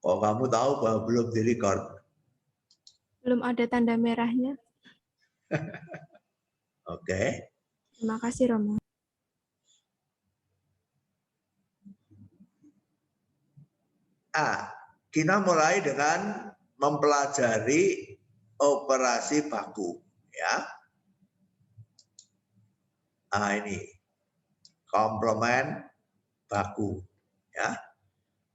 Kok kamu tahu bahwa belum di-record? Belum ada tanda merahnya. Oke. Terima kasih, Romo. Kita mulai dengan mempelajari operasi baku, ya. Ini komplement baku, ya.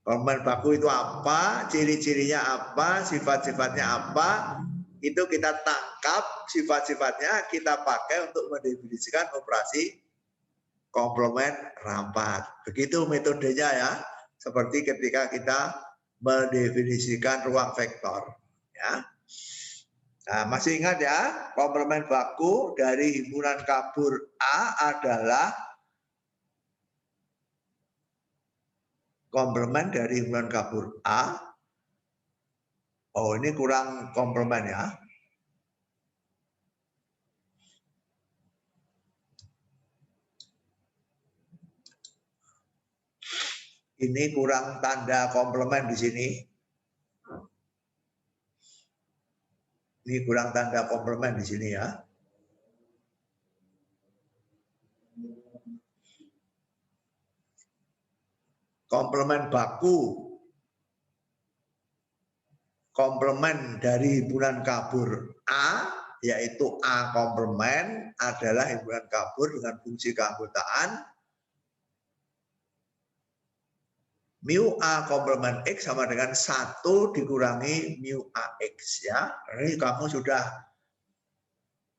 Komplement baku itu apa? Ciri-cirinya apa? Sifat-sifatnya apa? Itu kita tangkap sifat-sifatnya, kita pakai untuk mendefinisikan operasi komplement rapat. Begitu metodenya ya. Seperti ketika kita mendefinisikan ruang vektor, ya. Nah, masih ingat ya, komplement baku dari himpunan kabur A adalah komplement dari himpunan kabur A. Oh, ini kurang komplement ya. Ini kurang tanda komplement di sini. Ini kurang tanda komplement di sini ya. Komplement baku, komplement dari himpunan kabur A, yaitu A komplement adalah himpunan kabur dengan fungsi keanggotaan mu A komplement X sama dengan 1 dikurangi mu AX ya. Ini kamu sudah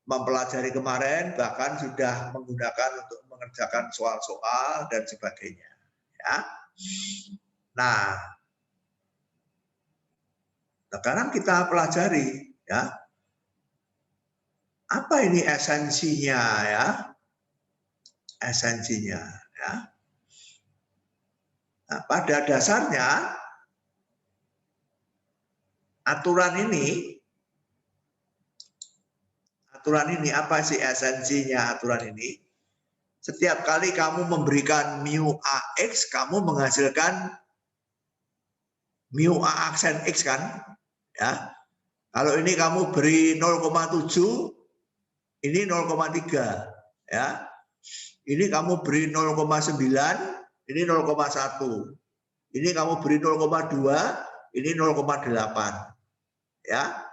mempelajari kemarin, bahkan sudah menggunakan untuk mengerjakan soal-soal dan sebagainya ya. Nah, sekarang kita pelajari ya. Apa ini esensinya ya? Esensinya ya. Nah, pada dasarnya aturan ini apa sih esensinya aturan ini? Setiap kali kamu memberikan mu AX, kamu menghasilkan mu A aksen X kan? Ya. Kalau ini kamu beri 0,7, ini 0,3 ya. Ini kamu beri 0,9, ini 0,1. Ini kamu beri 0,2, ini 0,8 ya.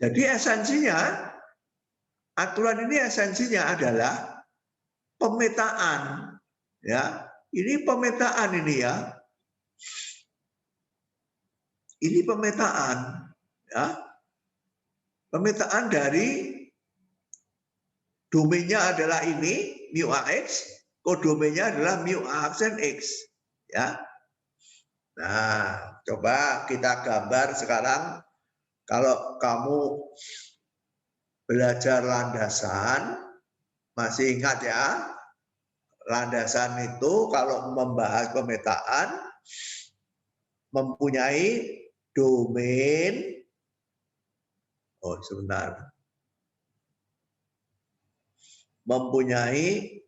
Jadi esensinya, aturan ini esensinya adalah pemetaan ya. Ini pemetaan ini ya. Ini pemetaan ya. Pemetaan dari domainnya adalah ini mu AX, kodomennya adalah mu A aksen X ya. Nah, coba kita gambar sekarang. Kalau kamu belajar landasan, masih ingat ya, landasan itu kalau membahas pemetaan mempunyai domain. Oh, sebentar. Mempunyai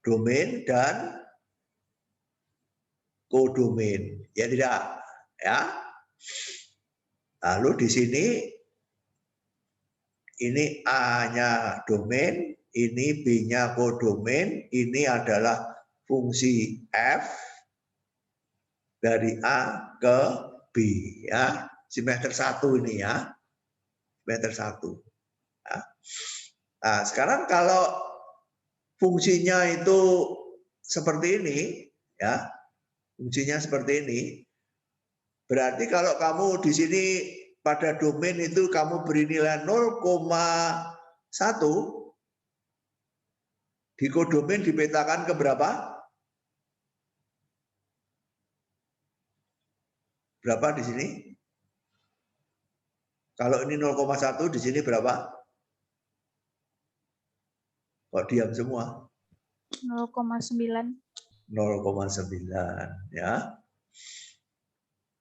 domain dan kodomain. Ya tidak? Ya. Lalu di sini ini A-nya domain, ini B-nya kodomain, ini adalah fungsi F dari A ke B ya. Semester 1 ini ya. Semester 1. Ya. Nah, sekarang kalau fungsinya itu seperti ini ya. Fungsinya seperti ini. Berarti kalau kamu di sini pada domain itu kamu beri nilai 0,1, di kodomain dipetakan ke berapa? Berapa di sini? Kalau ini 0,1 di sini berapa? Kok diam semua? 0,9. 0,9 ya.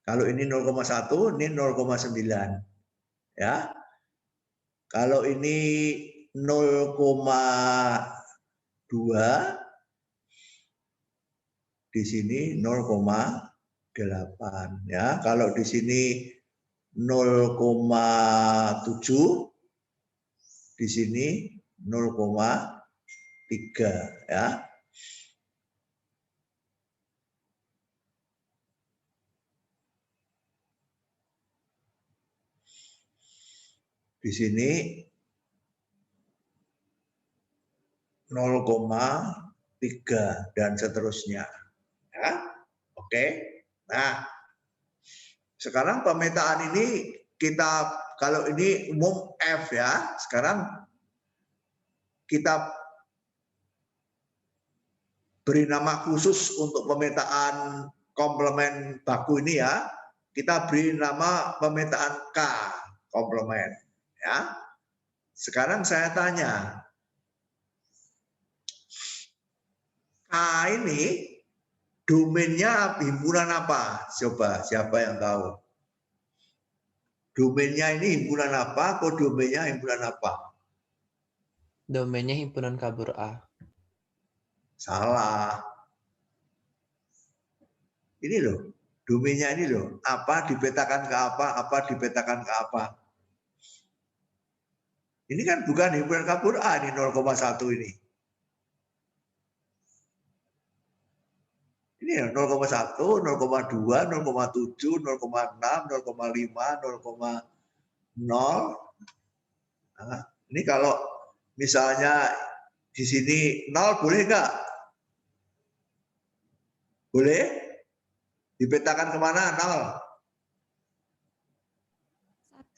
Kalau ini 0,1, ini 0,9 ya. Kalau ini 0,2, di sini 0,8 ya. Kalau di sini 0,7, di sini 0,3 ya. Di sini 0,3 dan seterusnya. Ya. Oke. Nah, sekarang pemetaan ini kita, kalau ini umum F ya, sekarang kita beri nama khusus untuk pemetaan komplement baku ini ya. Kita beri nama pemetaan K komplement ya. Sekarang saya tanya, K ini domainnya himpunan apa? Coba siapa yang tahu? Domainnya ini himpunan apa? Kodomennya himpunan apa? Domainnya himpunan kabur A. Salah. Ini loh, domainnya ini loh. Apa dipetakan ke apa dipetakan ke apa. Ini kan bukan himpunan kabur A, ini 0,1 ini. Ini ya 0,1, 0,2, 0,7, 0,6, 0,5, 0,0. Nah, ini kalau misalnya di sini 0 boleh nggak? Boleh? Dipetakan kemana 0?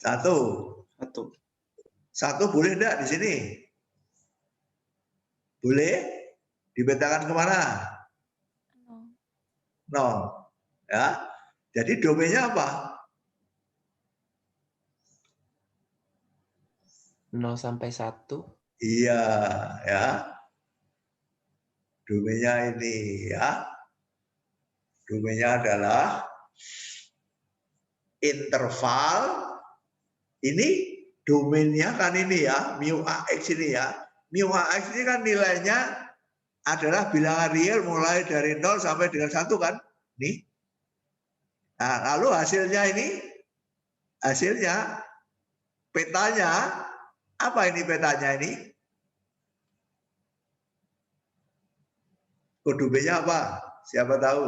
1. 1 boleh enggak di sini? Boleh? Dipetakan kemana? 0. Ya. Jadi domainnya apa? 0 sampai 1. Iya, ya. Domainnya ini ya. Domainnya adalah interval. Ini domainnya kan ini ya, mu AX ini ya. Mu AX ini kan nilainya adalah bilangan real mulai dari 0 sampai dengan 1 kan? Nih. Nah, lalu hasilnya ini, hasilnya, petanya, apa ini petanya ini? Kode B-nya apa? Siapa tahu?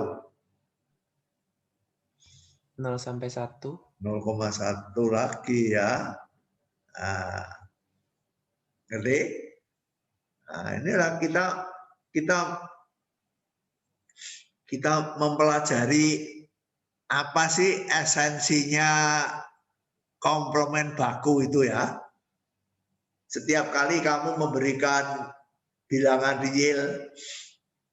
0 sampai 1. 0,1 lagi ya. Nah, ngerti? Nah, inilah kita mempelajari apa sih esensinya komplement baku itu ya. Setiap kali kamu memberikan bilangan real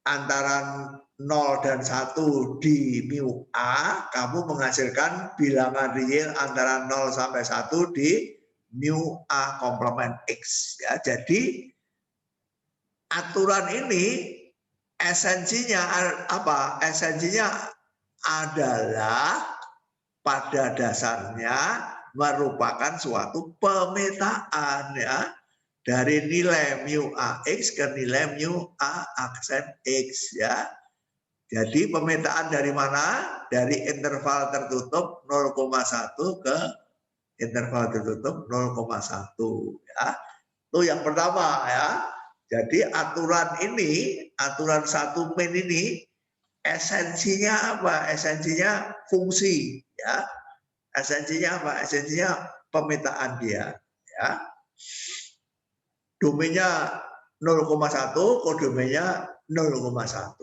antara 0 dan 1 di mu A, kamu menghasilkan bilangan real antara 0 sampai 1 di mu A komplement X. Ya, jadi aturan ini esensinya apa? Esensinya adalah pada dasarnya merupakan suatu pemetaan ya, dari nilai mu AX ke nilai mu A aksen X ya. Jadi pemetaan dari mana? Dari interval tertutup 0,1 ke interval tertutup 0,1 ya. Itu yang pertama ya. Jadi aturan ini, aturan 1 min ini esensinya apa? Esensinya fungsi ya. Esensinya apa? Esensinya pemetaan dia ya. Domainnya 0,1, kodomennya 0,1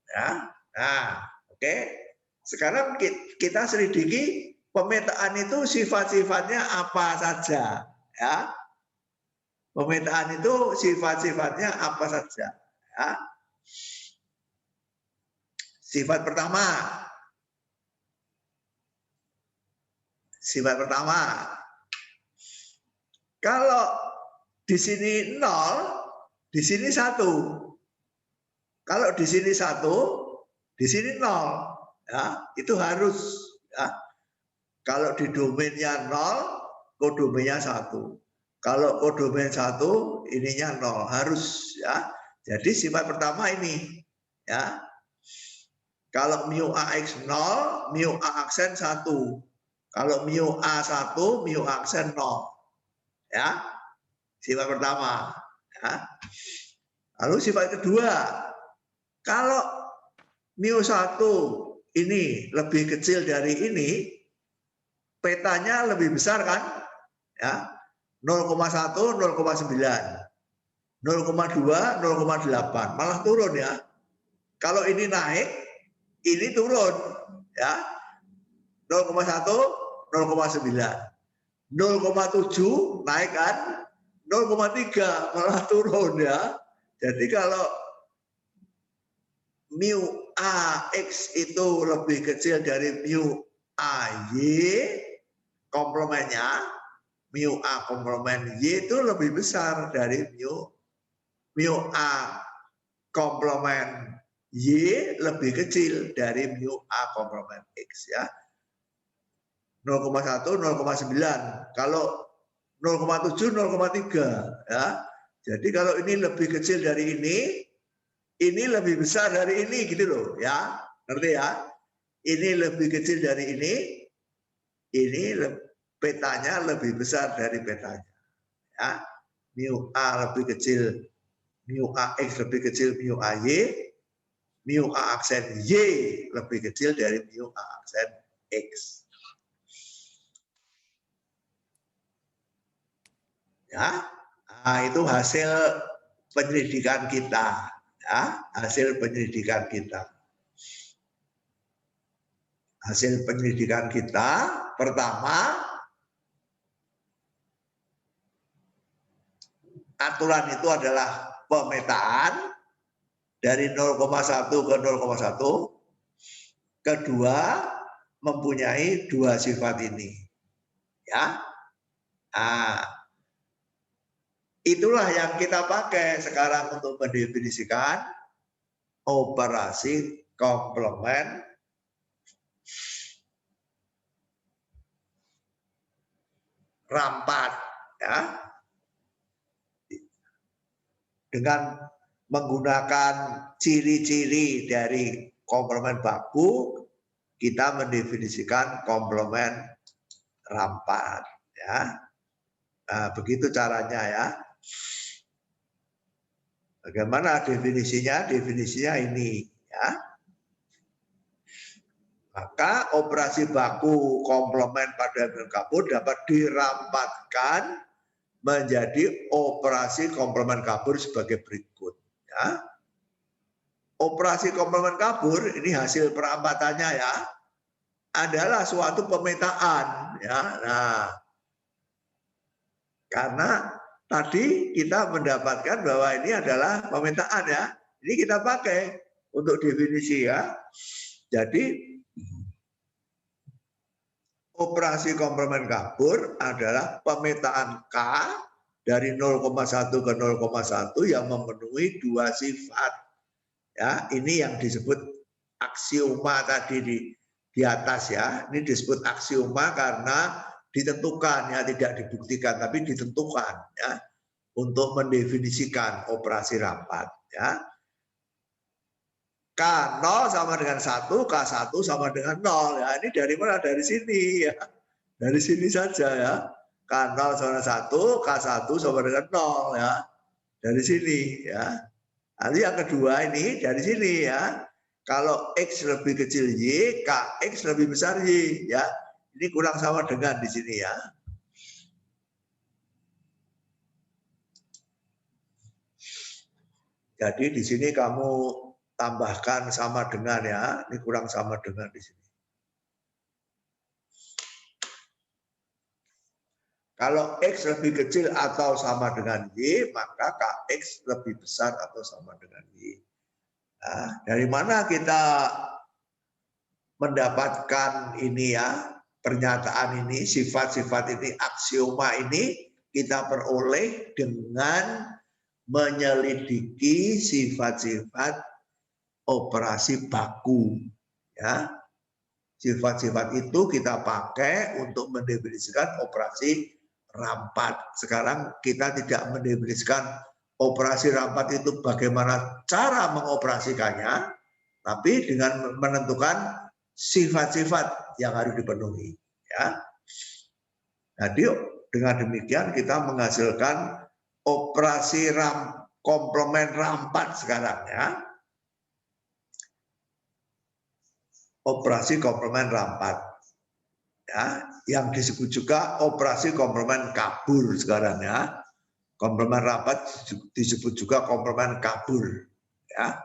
ya. Nah, oke. Sekarang kita selidiki pemetaan itu sifat-sifatnya apa saja ya. Pemetaan itu sifat-sifatnya apa saja ya. Sifat pertama. Sifat pertama. Kalau di sini 0, di sini 1. Kalau di sini 1, di sini 0. Ya, itu harus ya. Kalau di domainnya 0, kodomennya 1. Kalau kodomen 1, ininya 0, harus ya. Jadi sifat pertama ini ya. Kalau mu AX 0, mu A aksen 1. Kalau mu A1, mu A aksen 0. Ya, sifat pertama. Ya. Lalu sifat kedua, kalau mu1 ini lebih kecil dari ini, petanya lebih besar kan? Ya, 0,1, 0,9, 0,2, 0,8, malah turun ya. Kalau ini naik, ini turun ya. 0,1, 0,9, 0,7 naik kan, 0,3 malah turun ya. Jadi kalau mu AX itu lebih kecil dari mu AY, komplemennya, mu A komplemen Y itu lebih besar dari mu A komplemen Y lebih kecil dari mu A komplemen X ya. 0,1, 0,9. Kalau 0,7, 0,3 ya. Jadi kalau ini lebih kecil dari ini lebih besar dari ini gitu loh ya. Ngerti ya? Ini lebih kecil dari ini petanya lebih besar dari petanya. Ya. Mu A lebih kecil, mu AX lebih kecil mu AY, mu A aksen Y lebih kecil dari mu A aksen X. Ya, nah, itu hasil penyelidikan kita. Ya, hasil penyelidikan kita. Hasil penyelidikan kita pertama, aturan itu adalah pemetaan dari 0,1 ke 0,1. Kedua, mempunyai dua sifat ini. Ya. Nah, itulah yang kita pakai sekarang untuk mendefinisikan operasi komplement rampat ya. Dengan menggunakan ciri-ciri dari komplement baku, kita mendefinisikan komplement rampat ya. Nah, begitu caranya ya. Bagaimana definisinya? Definisinya ini ya. Maka operasi baku komplement pada kabur dapat dirampatkan menjadi operasi komplement kabur sebagai berikut. Ya. Operasi komplement kabur ini hasil perampatannya ya adalah suatu pemetaan ya. Nah, karena tadi kita mendapatkan bahwa ini adalah pemetaan ya. Ini kita pakai untuk definisi ya. Jadi operasi komplement kabur adalah pemetaan K dari 0,1 ke 0,1 yang memenuhi dua sifat. Ya, ini yang disebut aksioma tadi di atas ya. Ini disebut aksioma karena ditentukan ya, tidak dibuktikan tapi ditentukan ya untuk mendefinisikan operasi rampat ya. K0 sama dengan 1, K1 sama dengan 0 ya. Ini dari mana? Dari sini ya. Dari sini saja ya. K0 sama dengan 1, K1 sama dengan 0 ya. Dari sini ya. Nanti yang kedua ini dari sini ya. Kalau X lebih kecil Y, KX lebih besar Y ya. Ini kurang sama dengan di sini ya. Jadi di sini kamu tambahkan sama dengan ya. Ini kurang sama dengan di sini. Kalau X lebih kecil atau sama dengan Y, maka KX lebih besar atau sama dengan Y. Nah, dari mana kita mendapatkan ini ya, pernyataan ini, sifat-sifat ini, aksioma ini, kita peroleh dengan menyelidiki sifat-sifat operasi baku. Ya. Sifat-sifat itu kita pakai untuk mendefinisikan operasi rampat. Sekarang kita tidak mendefinisikan operasi rampat itu bagaimana cara mengoperasikannya, tapi dengan menentukan sifat-sifat yang harus dipenuhi. Ya. Jadi dengan demikian kita menghasilkan operasi komplement rampat sekarang ya. Operasi komplement rampat. Ya, yang disebut juga operasi komplement kabur sekarang ya. Komplement rapat disebut juga komplement kabur ya.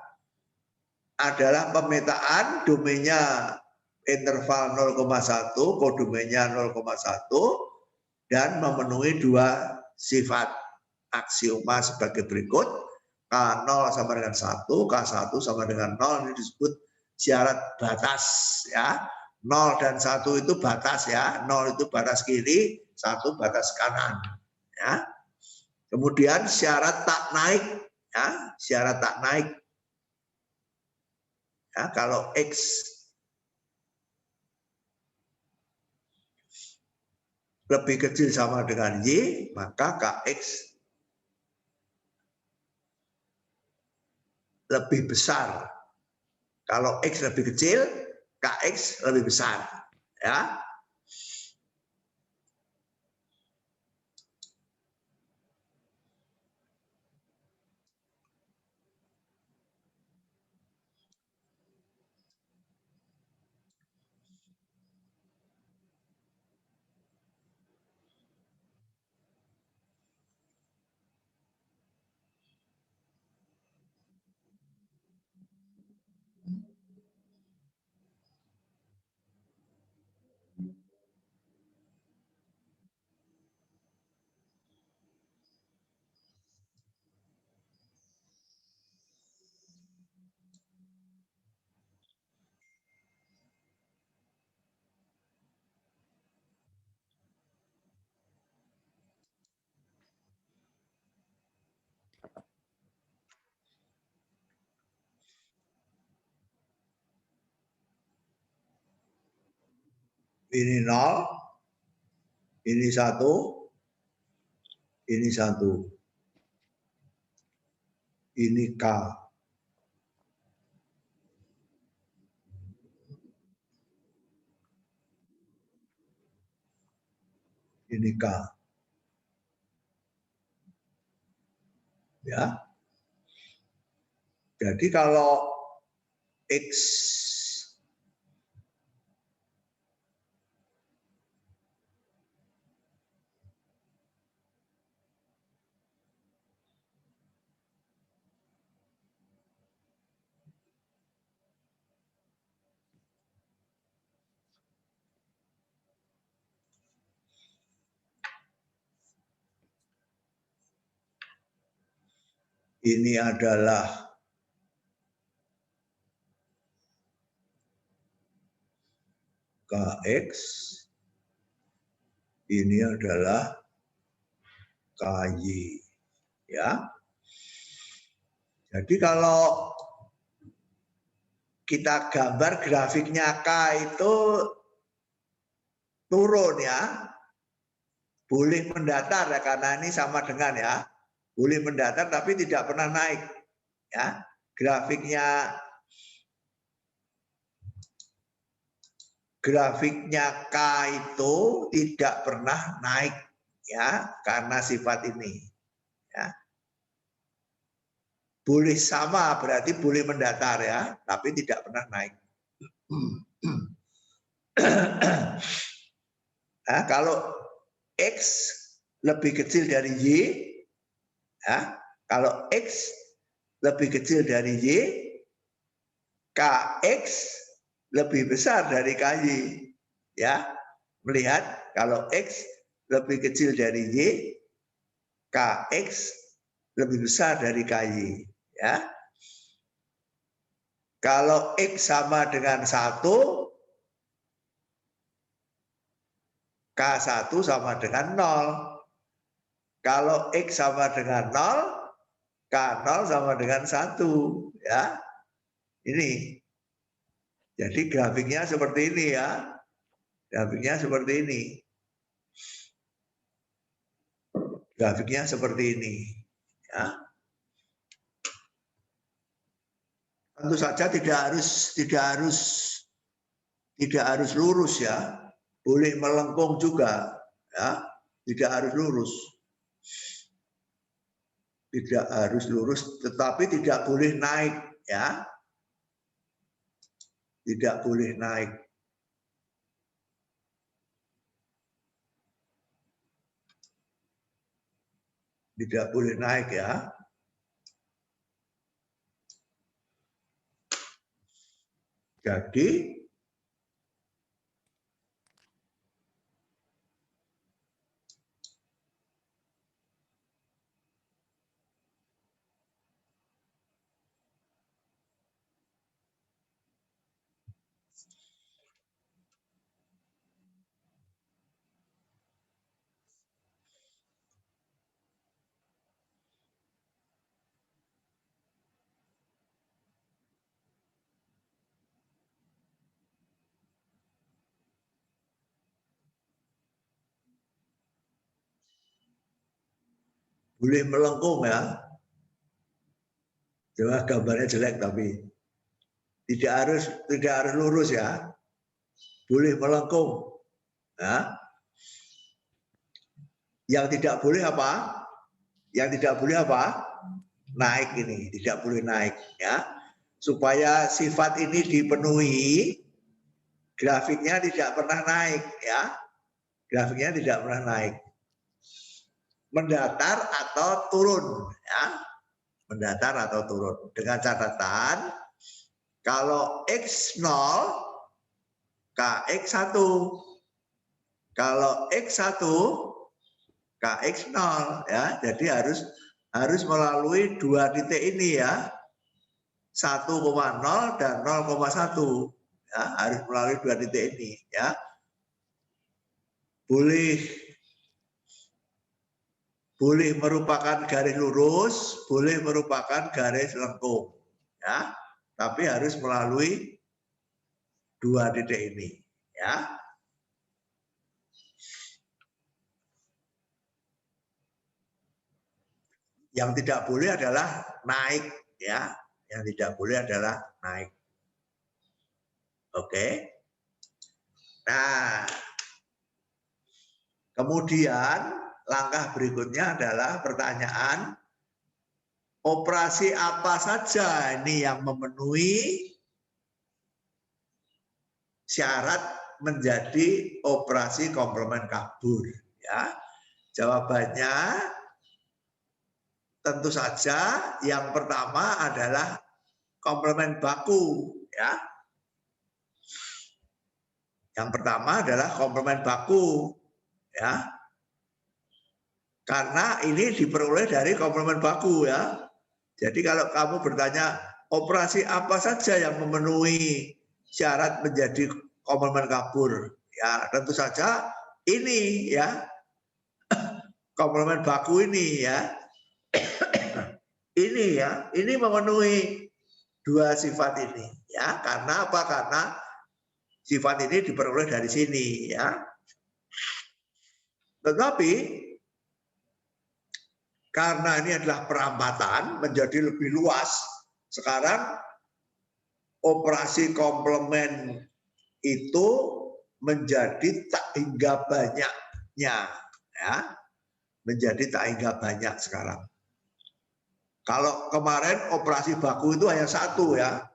Adalah pemetaan domainnya interval 0,1, kodomennya 0,1 dan memenuhi dua sifat aksioma sebagai berikut. K0 sama dengan 1, K1 sama dengan 0 ini disebut syarat batas ya. 0 dan 1 itu batas ya. 0 itu batas kiri, 1 batas kanan ya. Kemudian syarat tak naik ya, syarat tak naik. Ya, kalau X lebih kecil sama dengan Y, maka Kx lebih besar. Kalau X lebih kecil, Kx lebih besar. Ya. Ini 0, ini 1, ini 1. Ini K. Ini K. Ya. Jadi kalau X ini adalah Kx, ini adalah Ky. Ya. Jadi kalau kita gambar grafiknya K itu turun ya, boleh mendatar ya, karena ini sama dengan ya, boleh mendatar tapi tidak pernah naik ya. Grafiknya K itu tidak pernah naik ya, karena sifat ini ya. Boleh sama berarti boleh mendatar ya, tapi tidak pernah naik. Nah, kalau X lebih kecil dari Y, ya, kalau X lebih kecil dari Y, Kx lebih besar dari Ky. Ya, melihat kalau X lebih kecil dari Y, Kx lebih besar dari Ky. Ya. Kalau X sama dengan 1, K1 sama dengan 0. Kalau X sama dengan 0, K0 sama dengan 1. Ya. Ini. Jadi grafiknya seperti ini ya. Grafiknya seperti ini. Grafiknya seperti ini. Ya. Tentu saja tidak harus lurus ya. Boleh melengkung juga ya. Tidak harus lurus. Tidak harus lurus, tetapi tidak boleh naik ya. Tidak boleh naik. Tidak boleh naik ya. Jadi boleh melengkung ya. Coba gambarnya jelek tapi tidak harus lurus ya. Boleh melengkung. Ya. Yang tidak boleh apa? Yang tidak boleh apa? Naik ini, tidak boleh naik ya. Supaya sifat ini dipenuhi, grafiknya tidak pernah naik ya. Grafiknya tidak pernah naik. Mendatar atau turun ya. Mendatar atau turun. Dengan catatan kalau X0 KX1. Kalau X1 KX0 ya. Jadi harus melalui dua titik ini ya. 1,0 dan 0,1 ya, harus melalui dua titik ini ya. Boleh merupakan garis lurus, boleh merupakan garis lengkung ya. Tapi harus melalui dua titik ini ya. Yang tidak boleh adalah naik ya. Yang tidak boleh adalah naik. Oke. Nah, kemudian langkah berikutnya adalah pertanyaan, operasi apa saja ini yang memenuhi syarat menjadi operasi komplement kabur ya. Jawabannya tentu saja yang pertama adalah komplement baku ya. Yang pertama adalah komplement baku ya. Karena ini diperoleh dari komplement baku ya. Jadi kalau kamu bertanya operasi apa saja yang memenuhi syarat menjadi komplement kabur, ya tentu saja ini ya. Komplement baku ini ya. Ini ya, ini memenuhi dua sifat ini ya. Karena apa? Karena sifat ini diperoleh dari sini ya. Tetapi karena ini adalah perampatan menjadi lebih luas, sekarang operasi komplement itu menjadi tak hingga banyaknya ya. Menjadi tak hingga banyak sekarang. Kalau kemarin operasi baku itu hanya satu ya.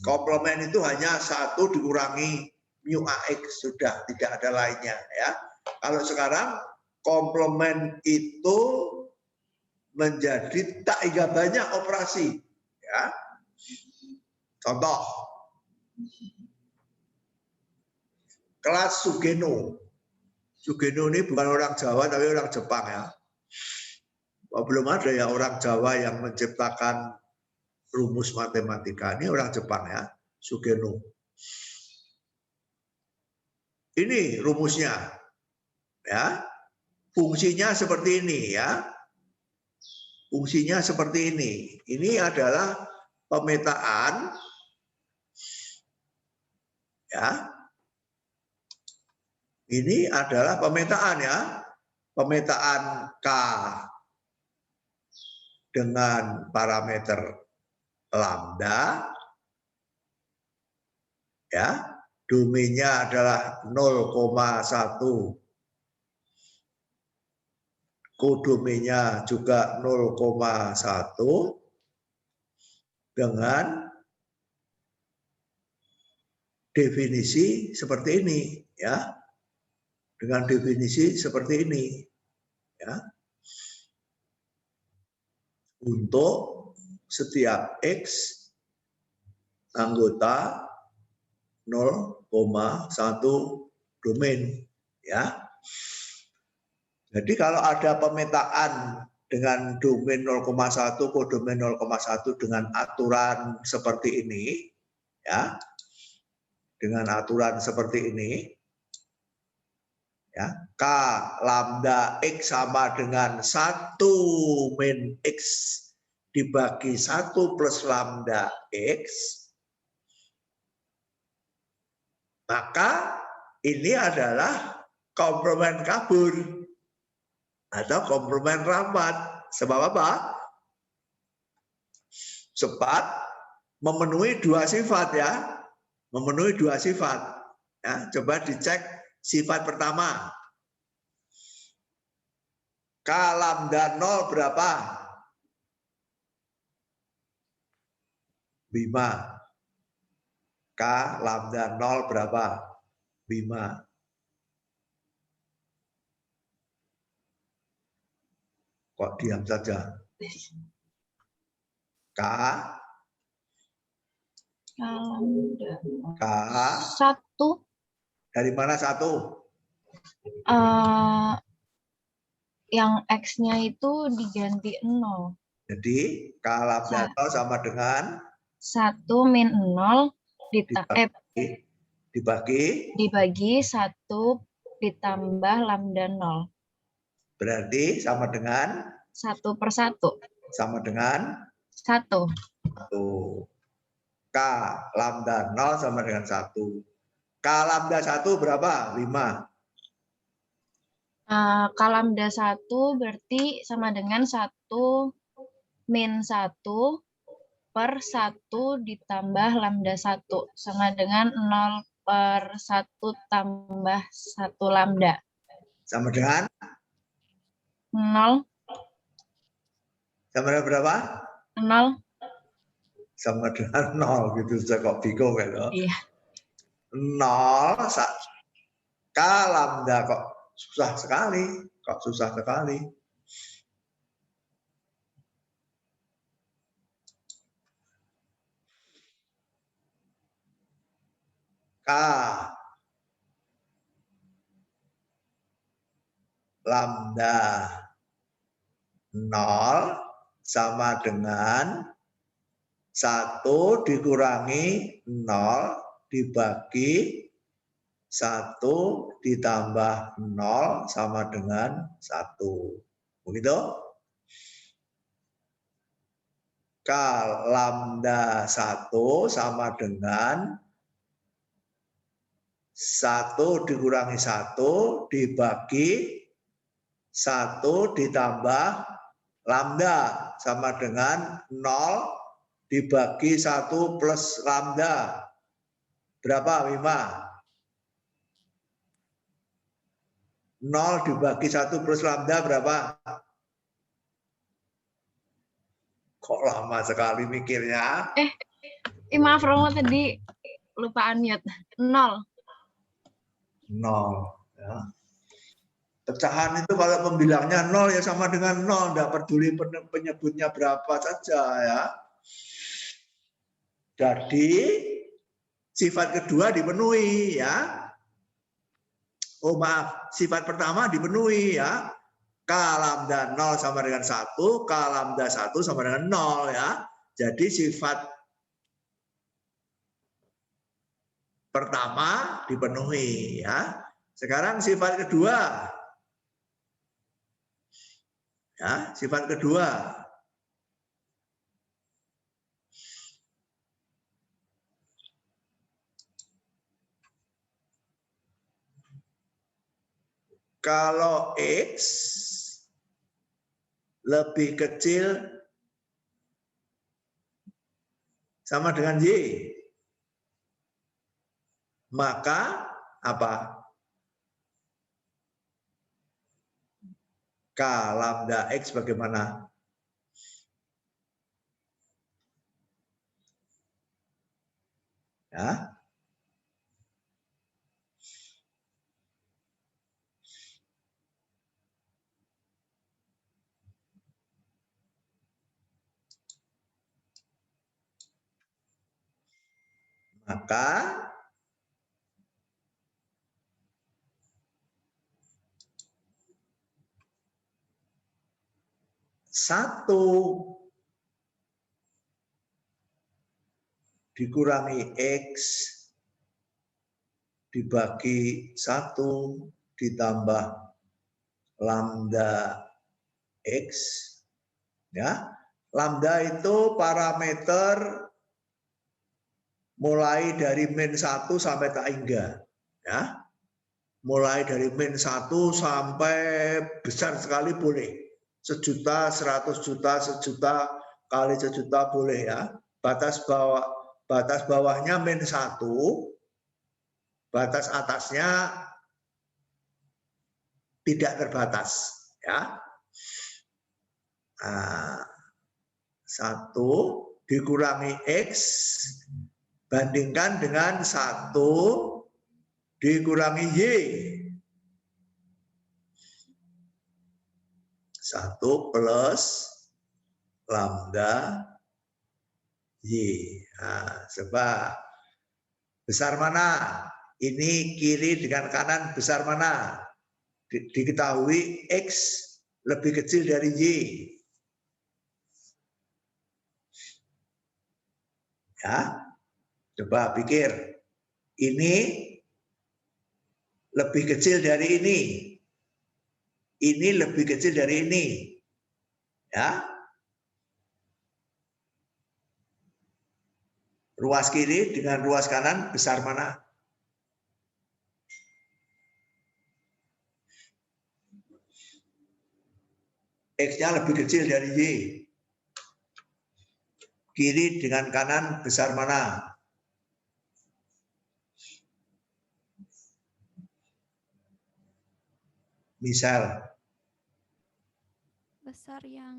Komplement itu hanya satu dikurangi mu AX, sudah tidak ada lainnya ya. Kalau sekarang komplement itu menjadi tak hingga banyak operasi ya. Contoh kelas Sugeno. Sugeno ini bukan orang Jawa tapi orang Jepang ya. Belum ada ya orang Jawa yang menciptakan rumus matematika, ini orang Jepang ya, Sugeno. Ini rumusnya ya. Fungsinya seperti ini ya. Fungsinya seperti ini. Ini adalah pemetaan ya. Ini adalah pemetaan ya. Pemetaan K dengan parameter lambda, ya, domainnya adalah 0,1, kodomainnya juga 0,1 dengan definisi seperti ini, ya, dengan definisi seperti ini, ya, untuk setiap X anggota 0,1 domain, ya. Jadi kalau ada pemetaan dengan domain 0,1, kodomain 0,1 dengan aturan seperti ini, ya, dengan aturan seperti ini, ya, K lambda X sama dengan 1 min X dibagi 1 plus lambda X, maka ini adalah komplement kabur atau komplement rapat. Sebab apa? Sebab memenuhi dua sifat, ya, memenuhi dua sifat. Ya, coba dicek sifat pertama. K lambda 0 berapa? 5. K lambda 0 berapa? 5. Kok diam saja? K K 1. dari mana 1? Yang X-nya itu diganti 0. Jadi K lambda 0 sama dengan 1 min 0 dibagi 1 ditambah lambda 0. Berarti sama dengan 1/1. sama dengan 1. 1. K lambda 0 sama dengan 1. K lambda 1 berapa? 5. K lambda 1 berarti sama dengan 1 min 1 per 1 ditambah lambda 1. Sama dengan 0/1 tambah 1 lambda. Sama dengan 0. Sama dengan berapa? 0. Sama dengan 0 gitu. Saya kok bingung ya. Iya. 0 K lambda kok susah sekali. Kok susah sekali. K lambda 0 sama dengan 1 dikurangi 0 dibagi 1 ditambah 0 sama dengan 1. Begitu? K lambda 1 sama dengan 1 dikurangi 1 dibagi 1 ditambah lambda sama dengan 0 dibagi 1 plus lambda. Berapa, 5? 0 dibagi 1 plus lambda berapa? Kok lama sekali mikirnya? Maaf Romo, tadi lupa unmute. 0. 0. Ya. Pecahan itu kalau pembilangnya 0 ya sama dengan 0. Tidak peduli penyebutnya berapa saja, ya. Jadi sifat kedua dipenuhi, ya. Oh maaf, sifat pertama dipenuhi, ya. K lambda 0 sama dengan 1, K lambda 1 sama dengan 0, ya. Jadi sifat pertama dipenuhi, ya. Sekarang sifat kedua. Ya, sifat kedua. Kalau X lebih kecil sama dengan Y. Maka apa? K lambda X bagaimana? Ya. Maka satu dikurangi X dibagi 1 ditambah lambda X. Ya, lambda itu parameter mulai dari min 1 sampai tak hingga. Ya, mulai dari min 1 sampai besar sekali boleh. 1 juta, 100 juta, 1 juta kali 1 juta boleh ya. Batas bawahnya min 1, batas atasnya tidak terbatas ya. Nah, 1 dikurangi X bandingkan dengan 1 dikurangi Y. 1 plus lambda Y. Nah, coba besar mana? Ini kiri dengan kanan besar mana? Diketahui X lebih kecil dari Y. Ya, coba pikir. Ini lebih kecil dari ini. Ini lebih kecil dari ini. Ya. Ruas kiri dengan ruas kanan besar mana? X-nya lebih kecil dari Y. Kiri dengan kanan besar mana? Misal. Besar yang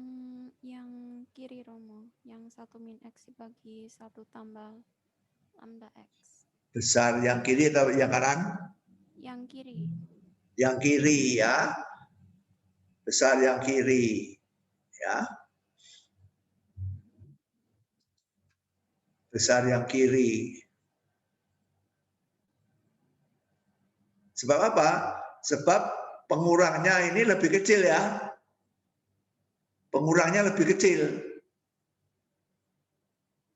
kiri Romo, yang 1 min X dibagi 1 tambah lambda X. Besar yang kiri atau yang kanan? Yang kiri. Yang kiri ya. Besar yang kiri ya. Besar yang kiri. Sebab apa? Sebab pengurangnya ini lebih kecil ya. Pengurangnya lebih kecil.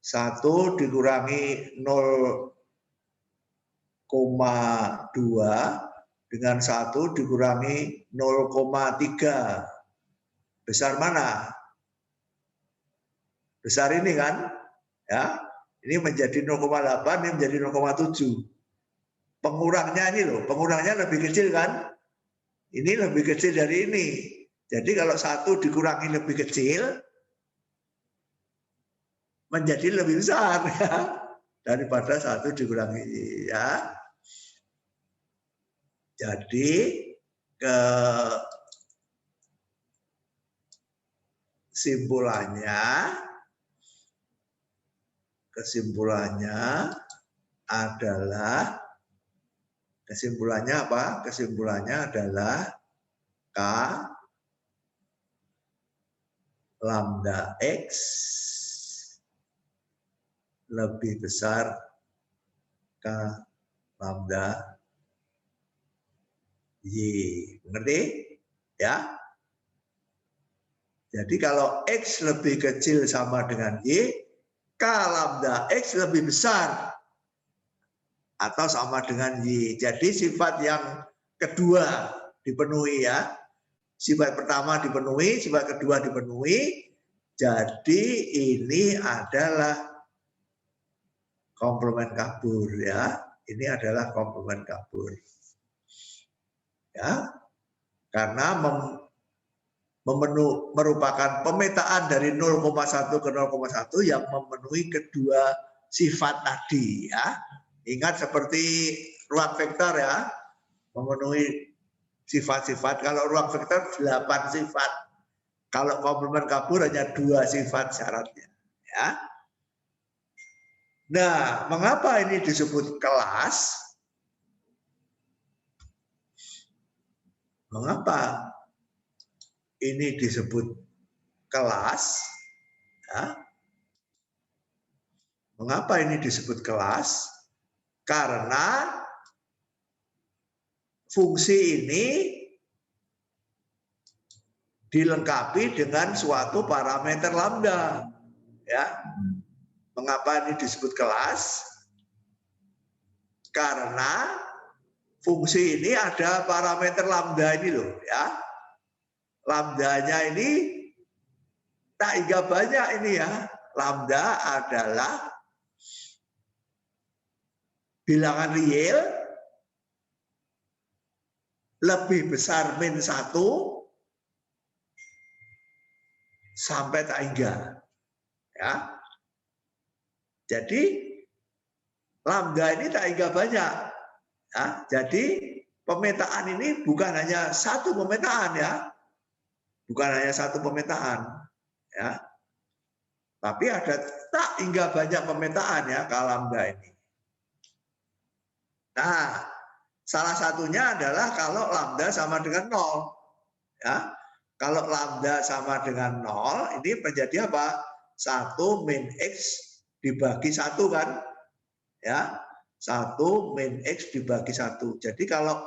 1 dikurangi 0,2 dengan 1 dikurangi 0,3. Besar mana? Besar ini kan? Ya. Ini menjadi 0,8, ini menjadi 0,7. Pengurangnya ini loh, pengurangnya lebih kecil kan? Ini lebih kecil dari ini. Jadi kalau 1 dikurangi lebih kecil, menjadi lebih besar ya, daripada 1 dikurangi ya. Jadi kesimpulannya adalah apa? Kesimpulannya adalah K lambda X lebih besar K lambda Y. Mengerti? Ya. Jadi kalau X lebih kecil sama dengan Y, K lambda X lebih besar atau sama dengan Y. Jadi sifat yang kedua dipenuhi ya. Sifat pertama dipenuhi, sifat kedua dipenuhi. Jadi ini adalah komplement kabur ya. Ini adalah komplement kabur. Ya. Karena merupakan pemetaan dari 0,1 ke 0,1 yang memenuhi kedua sifat tadi ya. Ingat seperti ruang vektor ya, memenuhi sifat-sifat. Kalau ruang vektor 8 sifat. Kalau komplement kabur hanya 2 sifat syaratnya ya. Nah, mengapa ini disebut kelas? Mengapa ini disebut kelas? Ya. Mengapa ini disebut kelas? Karena fungsi ini dilengkapi dengan suatu parameter lambda. Ya. Mengapa ini disebut kelas? Karena fungsi ini ada parameter lambda ini loh ya. Lambdanya ini tak hingga banyak ini ya. Lambda adalah bilangan real lebih besar min 1 sampai tak hingga. Ya. Jadi lambda ini tak hingga banyak. Ya. Jadi pemetaan ini bukan hanya satu pemetaan ya. Bukan hanya satu pemetaan. Ya. Tapi ada tak hingga banyak pemetaan ya kalau lambda ini. Nah, salah satunya adalah kalau lambda sama dengan 0. Ya. Kalau lambda sama dengan 0, ini menjadi apa? 1 min X dibagi 1 kan? Ya. 1 min X dibagi 1. Jadi kalau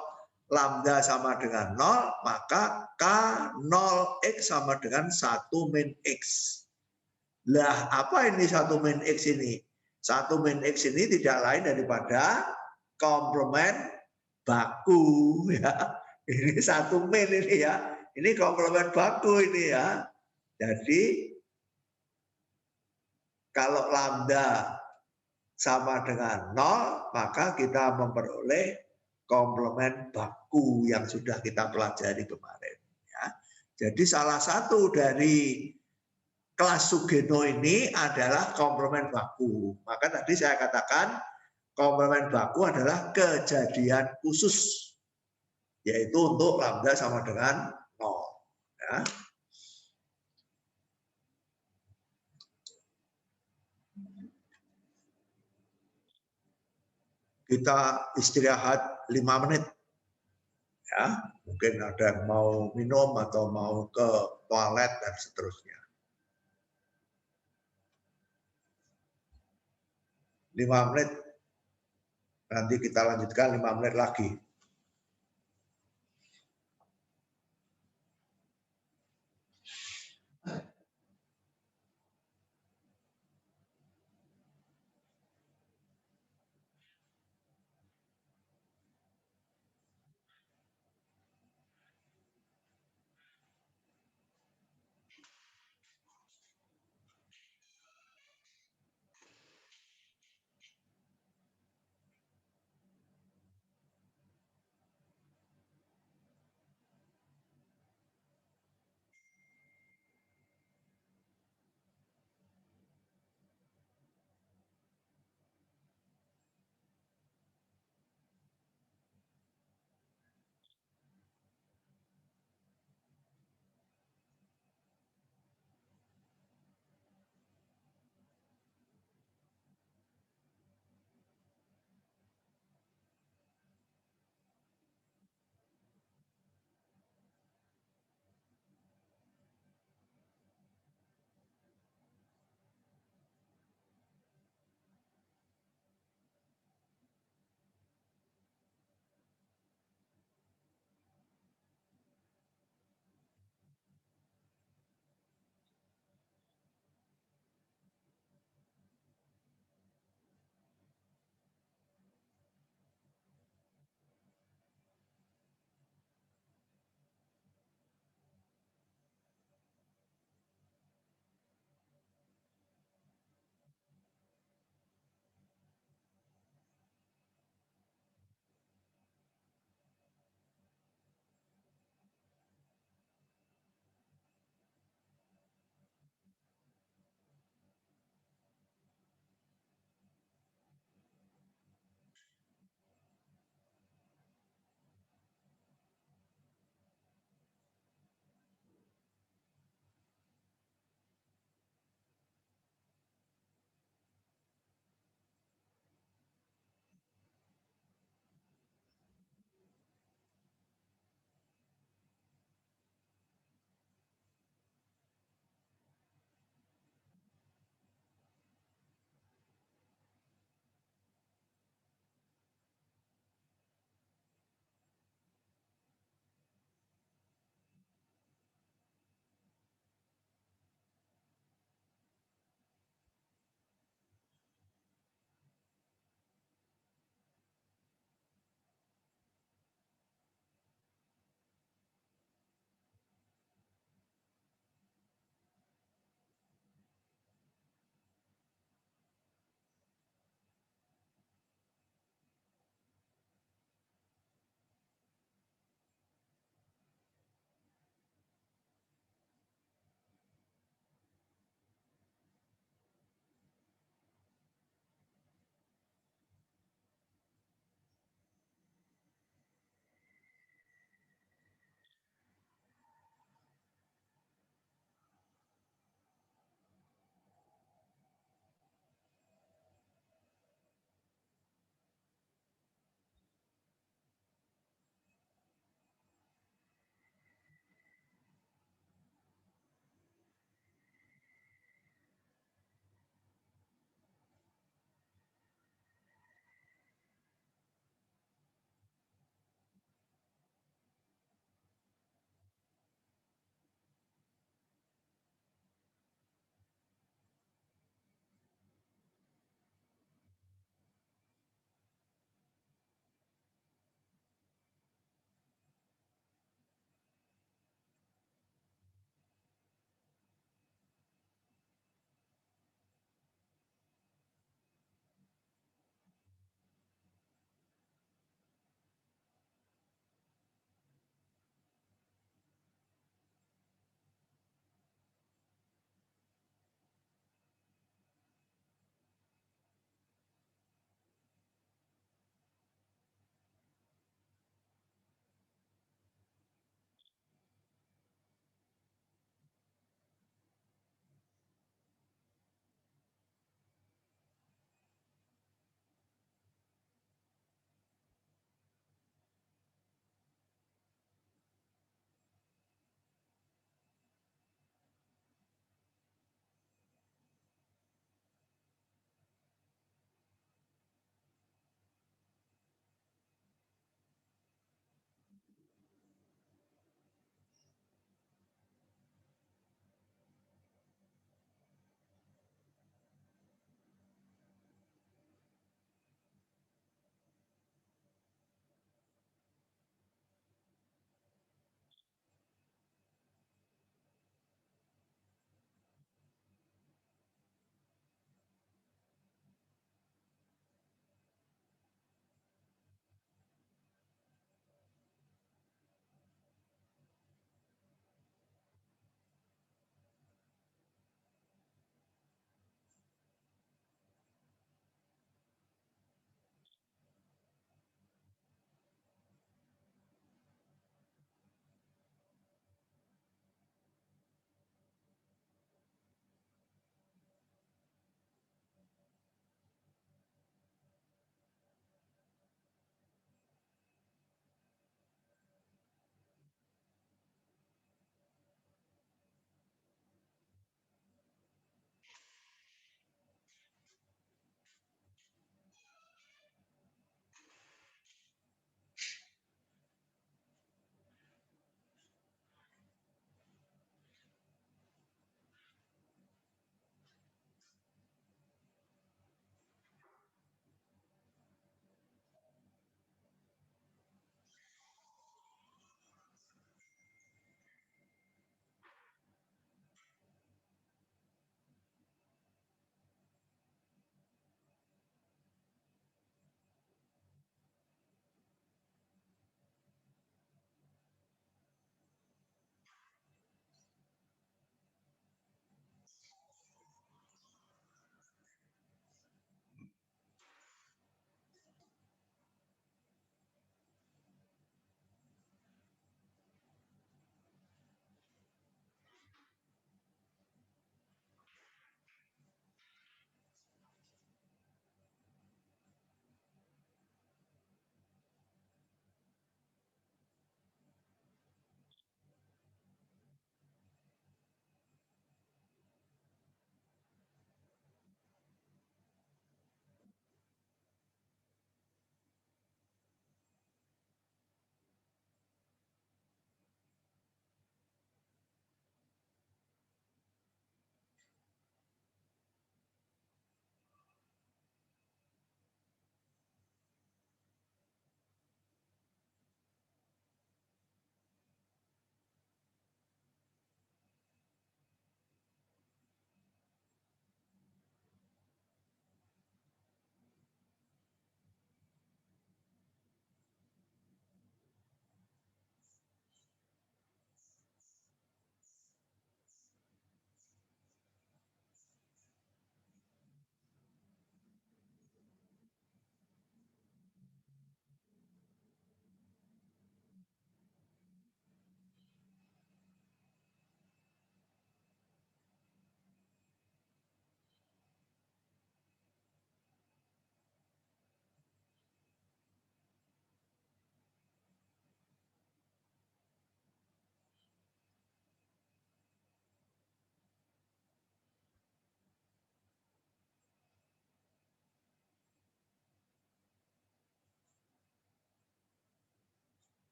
lambda sama dengan 0, maka K0X sama dengan 1 min X. Lah, apa ini 1 min X ini? 1 min X ini tidak lain daripada komplement baku ya. Ini 1 min ini ya. Ini komplement baku ini ya. Jadi kalau lambda sama dengan 0, maka kita memperoleh komplement baku yang sudah kita pelajari kemarin ya. Jadi salah satu dari kelas Sugeno ini adalah komplement baku. Maka tadi saya katakan komplement baku adalah kejadian khusus, yaitu untuk lambda sama dengan 0. Ya. Kita istirahat 5 menit. Ya, mungkin ada yang mau minum atau mau ke toilet dan seterusnya. 5 menit. Nanti kita lanjutkan 5 menit lagi.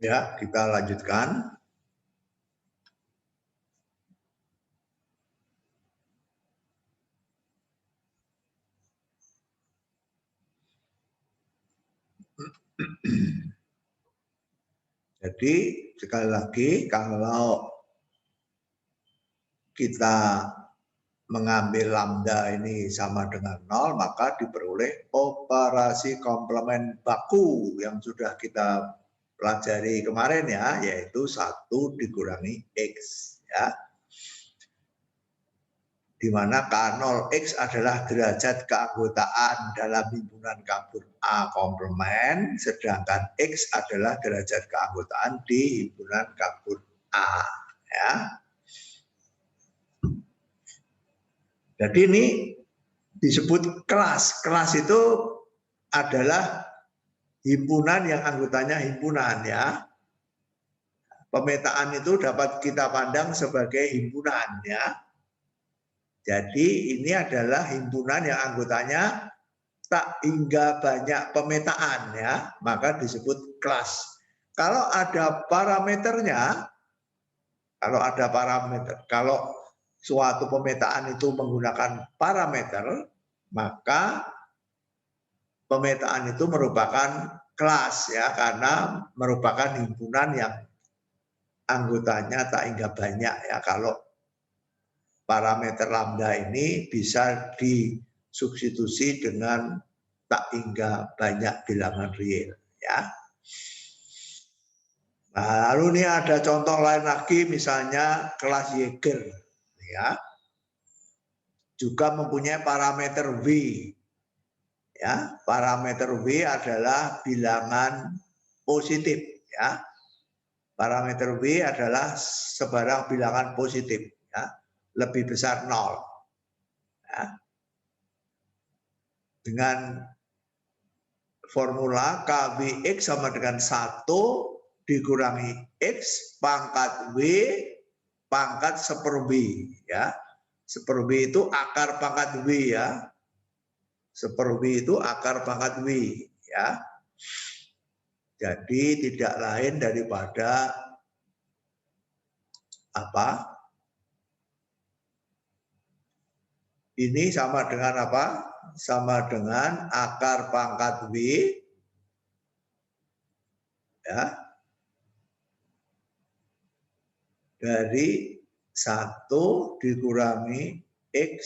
Ya, kita lanjutkan. Jadi sekali lagi kalau kita mengambil lambda ini sama dengan 0, maka diperoleh operasi komplement baku yang sudah kita pelajari kemarin ya, yaitu 1 dikurangi X ya. Di mana K0X adalah derajat keanggotaan dalam himpunan kabur A komplement, sedangkan X adalah derajat keanggotaan di himpunan kabur A ya. Jadi ini disebut kelas. Kelas itu adalah himpunan yang anggotanya himpunan ya. Pemetaan itu dapat kita pandang sebagai himpunan ya. Jadi ini adalah himpunan yang anggotanya tak hingga banyak pemetaan ya, maka disebut kelas. Kalau ada parameternya, kalau suatu pemetaan itu menggunakan parameter, maka pemetaan itu merupakan kelas ya, karena merupakan himpunan yang anggotanya tak hingga banyak ya. Kalau parameter lambda ini bisa disubstitusi dengan tak hingga banyak bilangan real ya. Nah, lalu ini ada contoh lain lagi, misalnya kelas Jaeger ya. Juga mempunyai parameter V. Ya, parameter V adalah bilangan positif ya. Parameter V adalah sebarang bilangan positif ya, lebih besar 0. Ya. Dengan formula KWX sama dengan 1 dikurangi X pangkat W pangkat 1/V ya. 1/V itu akar pangkat W ya. 1/V itu akar pangkat W ya. Jadi tidak lain daripada apa? Ini sama dengan apa? Sama dengan akar pangkat W ya, dari 1 dikurangi X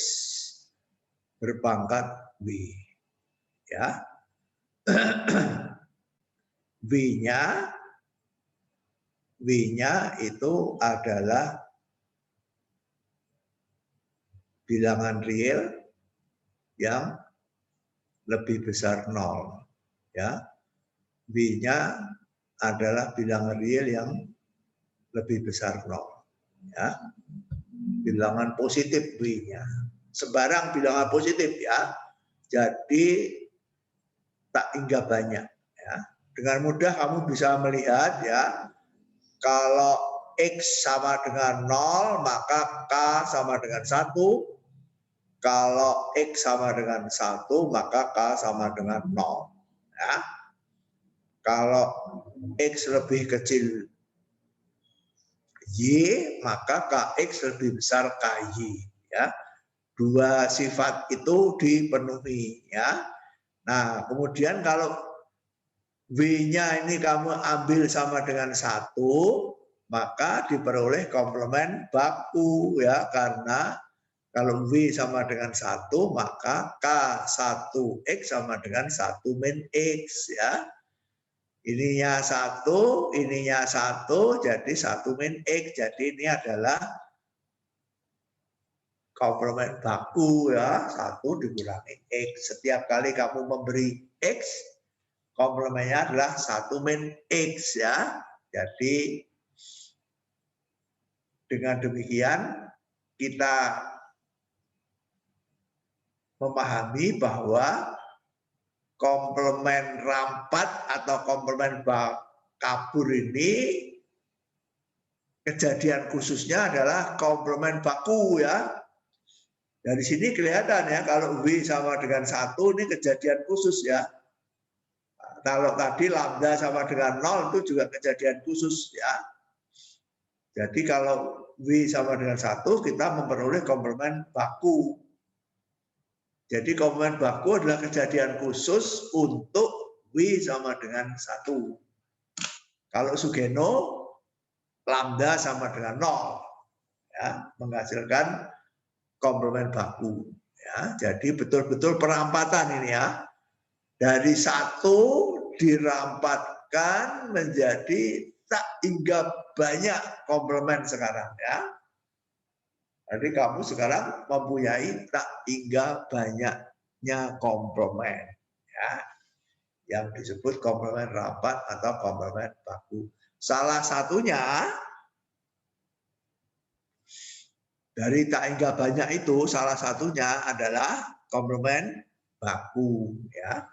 berpangkat W ya. W-nya itu adalah bilangan real yang lebih besar 0 ya. W-nya adalah bilangan real yang lebih besar 0 ya. Bilangan positif W-nya. Sebarang bilangan positif ya. Jadi tak hingga banyak ya. Dengan mudah kamu bisa melihat ya, kalau X sama dengan 0 maka K sama dengan 1. Kalau X sama dengan 1 maka K sama dengan 0 ya. Kalau X lebih kecil Y maka KX lebih besar KY ya. Dua sifat itu dipenuhi ya. Nah, kemudian kalau W-nya ini kamu ambil sama dengan 1, maka diperoleh komplement baku ya, karena kalau W sama dengan 1, maka K1X sama dengan 1 min X ya. Ininya 1, ininya 1, jadi 1 min X. Jadi ini adalah komplement baku ya, 1 dikurangi X. Setiap kali kamu memberi X, komplemennya adalah 1 min X ya. Jadi dengan demikian kita memahami bahwa komplement rampat atau komplement kabur ini kejadian khususnya adalah komplement baku ya. Dari sini kelihatan ya, kalau W sama dengan 1 ini kejadian khusus ya. kalau tadi lambda sama dengan 0 itu juga kejadian khusus ya. Jadi kalau W sama dengan 1 kita memperoleh komplement baku. Jadi komplement baku adalah kejadian khusus untuk W sama dengan 1. Kalau Sugeno lambda sama dengan 0 ya, menghasilkan komplement baku ya. Jadi betul-betul perampatan ini ya. Dari 1 dirampatkan menjadi tak hingga banyak komplement sekarang ya. Jadi kamu sekarang mempunyai tak hingga banyaknya komplement ya, yang disebut komplement rapat atau komplement baku. Salah satunya dari tak hingga banyak itu, salah satunya adalah komplement baku ya.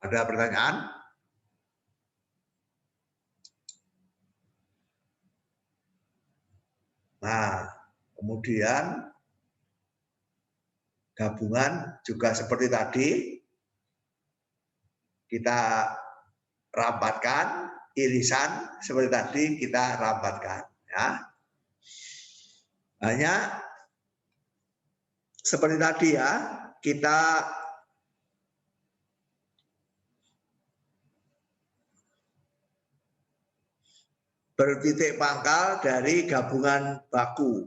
Ada pertanyaan? Nah, kemudian gabungan juga seperti tadi, kita rapatkan, irisan seperti tadi kita rapatkan. Ya. Hanya seperti tadi ya, kita bertitik pangkal dari gabungan baku.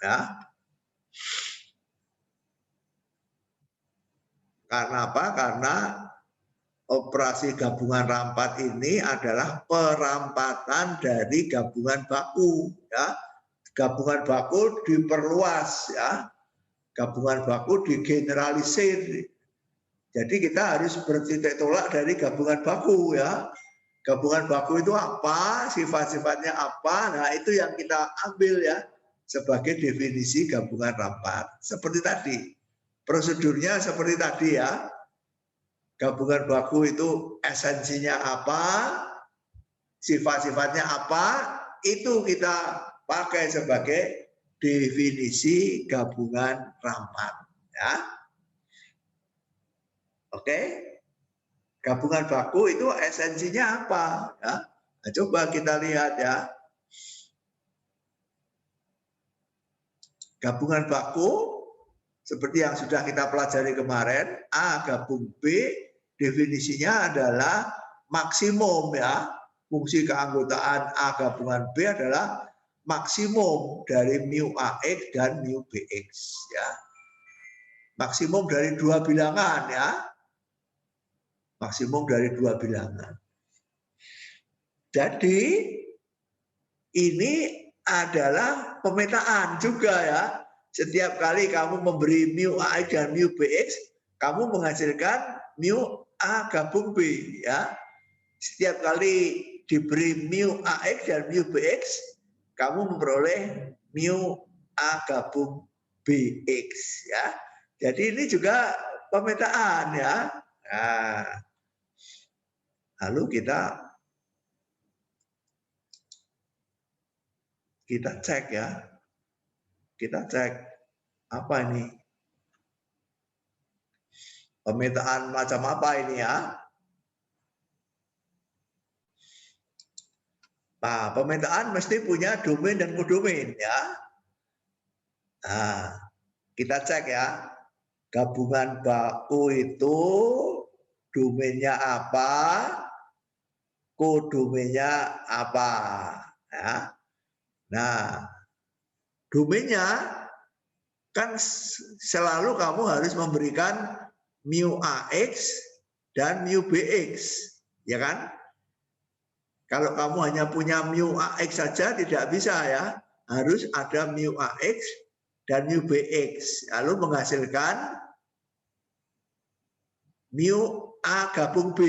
Ya. Karena apa? Karena operasi gabungan rampat ini adalah perampatan dari gabungan baku. Ya. Gabungan baku diperluas, ya. Gabungan baku digeneralisir. Jadi kita harus bertitik tolak dari gabungan baku, ya. Gabungan baku itu apa, sifat-sifatnya apa, nah itu yang kita ambil ya sebagai definisi gabungan rampat. Seperti tadi, prosedurnya seperti tadi ya, gabungan baku itu esensinya apa, sifat-sifatnya apa, itu kita pakai sebagai definisi gabungan rampat. Ya. Oke. Gabungan baku itu esensinya apa? Ya. Nah, coba kita lihat ya. Gabungan baku seperti yang sudah kita pelajari kemarin, A gabung B definisinya adalah maksimum ya. Fungsi keanggotaan A gabungan B adalah maksimum dari mu AX dan mu BX ya. Maksimum dari dua bilangan ya. Maksimum dari dua bilangan. Jadi ini adalah pemetaan juga ya. Setiap kali kamu memberi mu AX dan mu BX, kamu menghasilkan mu A gabung B ya. Setiap kali diberi mu AX dan mu BX, kamu memperoleh mu A gabung BX ya. Jadi ini juga pemetaan ya. Nah, lalu kita cek ya. Kita cek apa ini? Pemetaan macam apa ini ya? Nah, pemetaan mesti punya domain dan kodomain ya. Nah, kita cek ya. Gabungan baku itu domainnya apa? Kodomainnya apa? Ya. Nah, domainnya kan selalu kamu harus memberikan mu AX dan mu BX, ya kan? Kalau kamu hanya punya mu AX saja tidak bisa ya, harus ada mu AX dan mu BX, lalu menghasilkan mu A gabung B,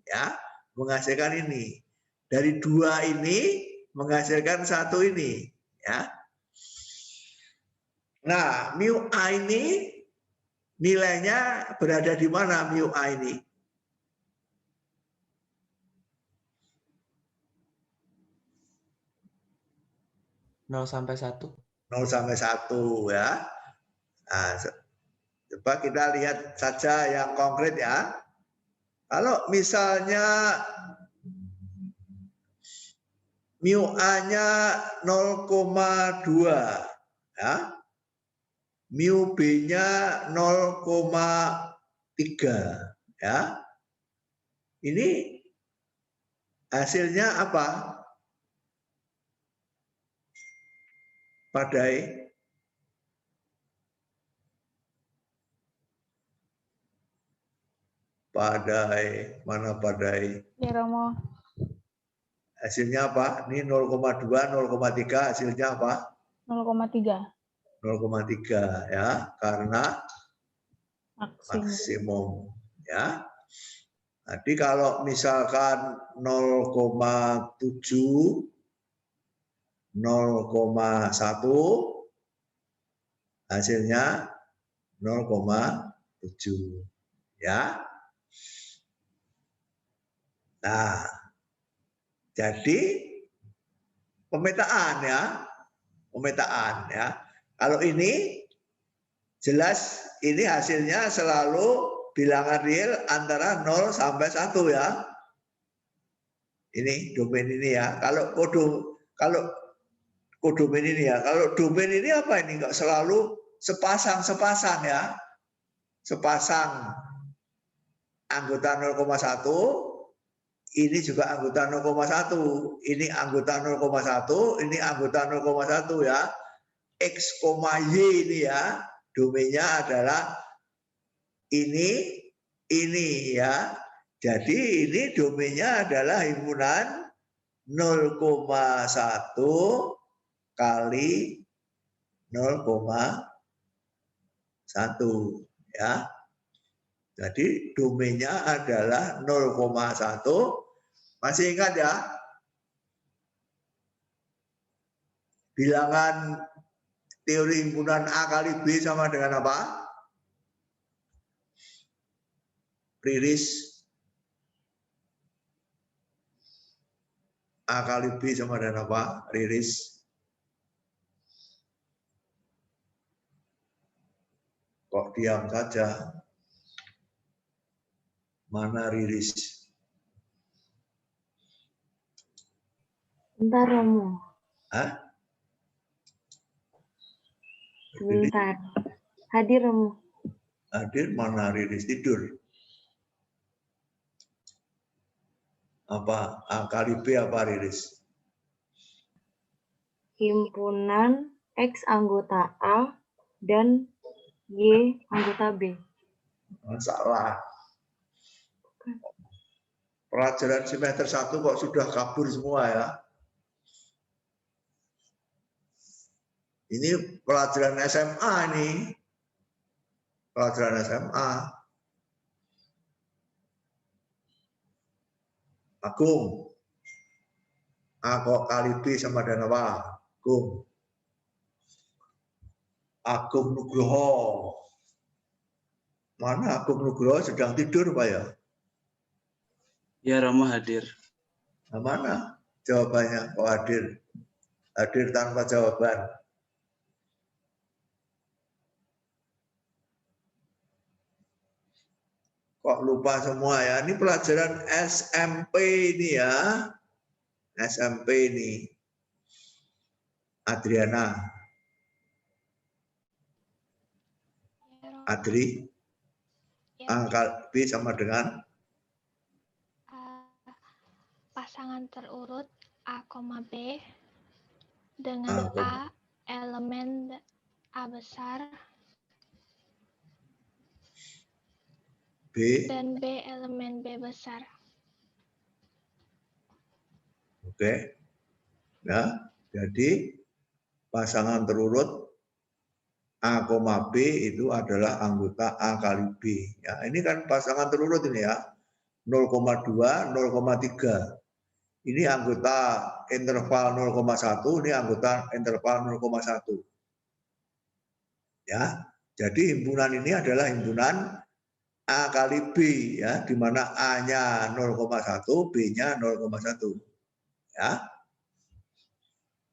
ya, menghasilkan ini. Dari dua ini menghasilkan satu ini, ya. Nah, mu A ini nilainya berada di mana mu A ini? 0 sampai 1. 0 sampai 1 ya. Nah, coba kita lihat saja yang konkret ya. Kalau misalnya mu A-nya 0,2 ya. Mu B-nya 0,3 ya. Ini hasilnya apa? Padai. Padai, mana padai? Ya, Romo. Hasilnya apa? Ini 0,2, 0,3 hasilnya apa? 0,3. 0,3 ya, karena Maksimum. maksimum ya. Jadi kalau misalkan 0,7, 0,1 hasilnya 0,7 ya. Nah, jadi pemetaan ya. Pemetaan ya. Kalau ini jelas ini hasilnya selalu bilangan real antara 0 sampai 1 ya. Ini domain ini ya. Kalau kodomain ini ya. Kalau domain ini apa ini? Enggak selalu sepasang ya. Sepasang anggota 0,1, ini juga anggota 0,1, ini anggota 0,1, ini anggota 0,1 ya. X, Y ini ya. Domainnya adalah ini ya. Jadi ini domainnya adalah himpunan 0,1 kali 0,1 ya. Jadi domainnya adalah 0,1. Masih ingat ya? Bilangan teori himpunan A kali B sama dengan apa? Riris A kali B sama dengan apa? Riris. Kok diam saja? Mana Riris? Bentar, Romo. Hah? Sebentar. Hadir, Romo. Hadir, mana Riris? Tidur. Apa A kali B apa Riris? Himpunan X anggota A dan Y anggota B. Salah. Pelajaran semester 1 kok sudah kabur semua ya. Ini pelajaran SMA ini. Pelajaran SMA. Agung. A kok kali B sama dengan apa? Agung. Agung Nugroho. Mana Agung Nugroho sedang tidur Pak ya? Ya, Romo hadir. Nah, mana jawabannya? Oh hadir. Hadir tanpa jawaban. Kok lupa semua ya? Ini pelajaran SMP ini ya. SMP ini. Adriana. Adri. A kali B sama dengan pasangan terurut A, B dengan A elemen A besar B dan B elemen B besar. Oke. Ya, jadi pasangan terurut A, B itu adalah anggota A kali B. Ya, ini kan pasangan terurut ini ya. 0,2, 0,3. Ini anggota interval 0,1, ini anggota interval 0,1. Ya. Jadi himpunan ini adalah himpunan A kali B ya, di mana A-nya 0,1, B-nya 0,1. Ya.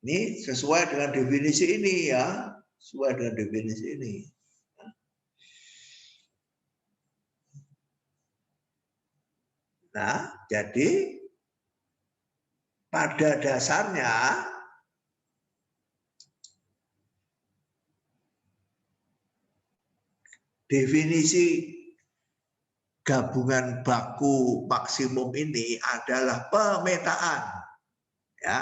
Ini sesuai dengan definisi ini ya, sesuai dengan definisi ini. Nah, jadi pada dasarnya definisi gabungan baku maksimum ini adalah pemetaan ya.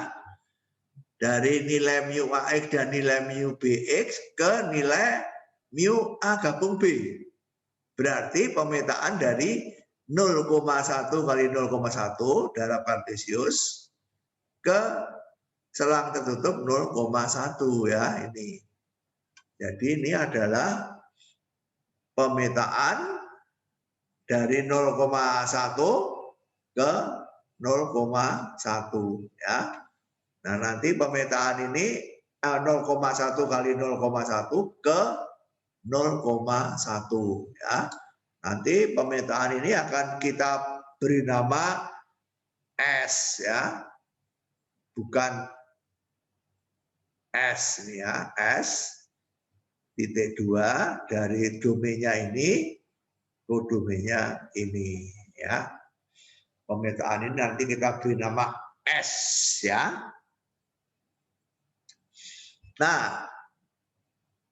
Dari nilai mu AX dan nilai mu BX ke nilai mu A gabung B. Berarti pemetaan dari 0,1 kali 0,1 darab kartesius ke selang tertutup 0,1 ya ini. Jadi ini adalah pemetaan dari 0,1 ke 0,1 ya. Nah, nanti pemetaan ini 0,1 kali 0,1 ke 0,1 ya. Nanti pemetaan ini akan kita beri nama S ya. Bukan S ini ya, S titik 2 dari domainnya ini ke domainnya ini ya. Pemetaan ini nanti kita beri nama S ya. Nah,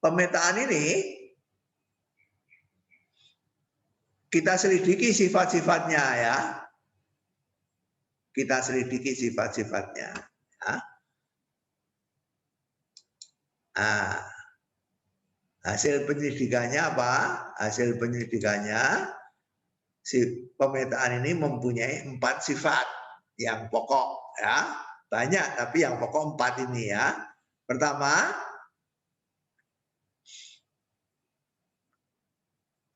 pemetaan ini kita selidiki sifat-sifatnya ya. Kita selidiki sifat-sifatnya. Ya. Nah, hasil penyelidikannya apa? Hasil penyelidikannya si pemetaan ini mempunyai 4 sifat yang pokok ya. Banyak tapi yang pokok 4 ini ya. Pertama,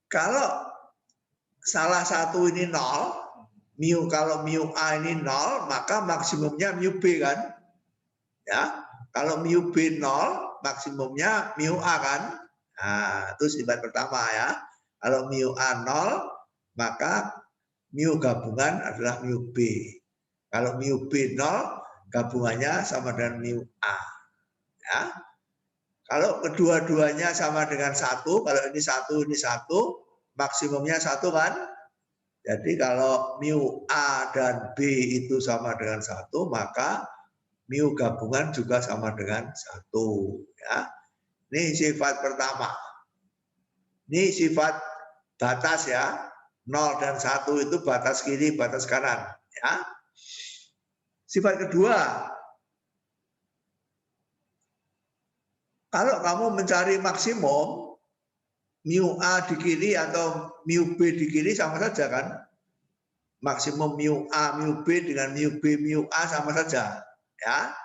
kalau salah satu ini 0, kalau mu A ini 0, maka maksimumnya mu B kan? Ya, kalau mu B 0, maksimumnya mu A kan? Nah, itu sifat pertama ya. Kalau mu A 0, maka mu gabungan adalah mu B. Kalau mu B 0, gabungannya sama dengan mu A. Ya. Kalau kedua-duanya sama dengan 1, kalau ini 1, ini 1, maksimumnya 1 kan? Jadi kalau mu A dan B itu sama dengan 1, maka mu gabungan juga sama dengan 1. Ya. Ini sifat pertama. Ini sifat batas ya. 0 dan 1 itu batas kiri, batas kanan. Ya. Sifat kedua, kalau kamu mencari maksimum, mu A di kiri atau mu B di kiri sama saja kan? Maksimum mu A, mu B dengan mu B, mu A sama saja. Ya.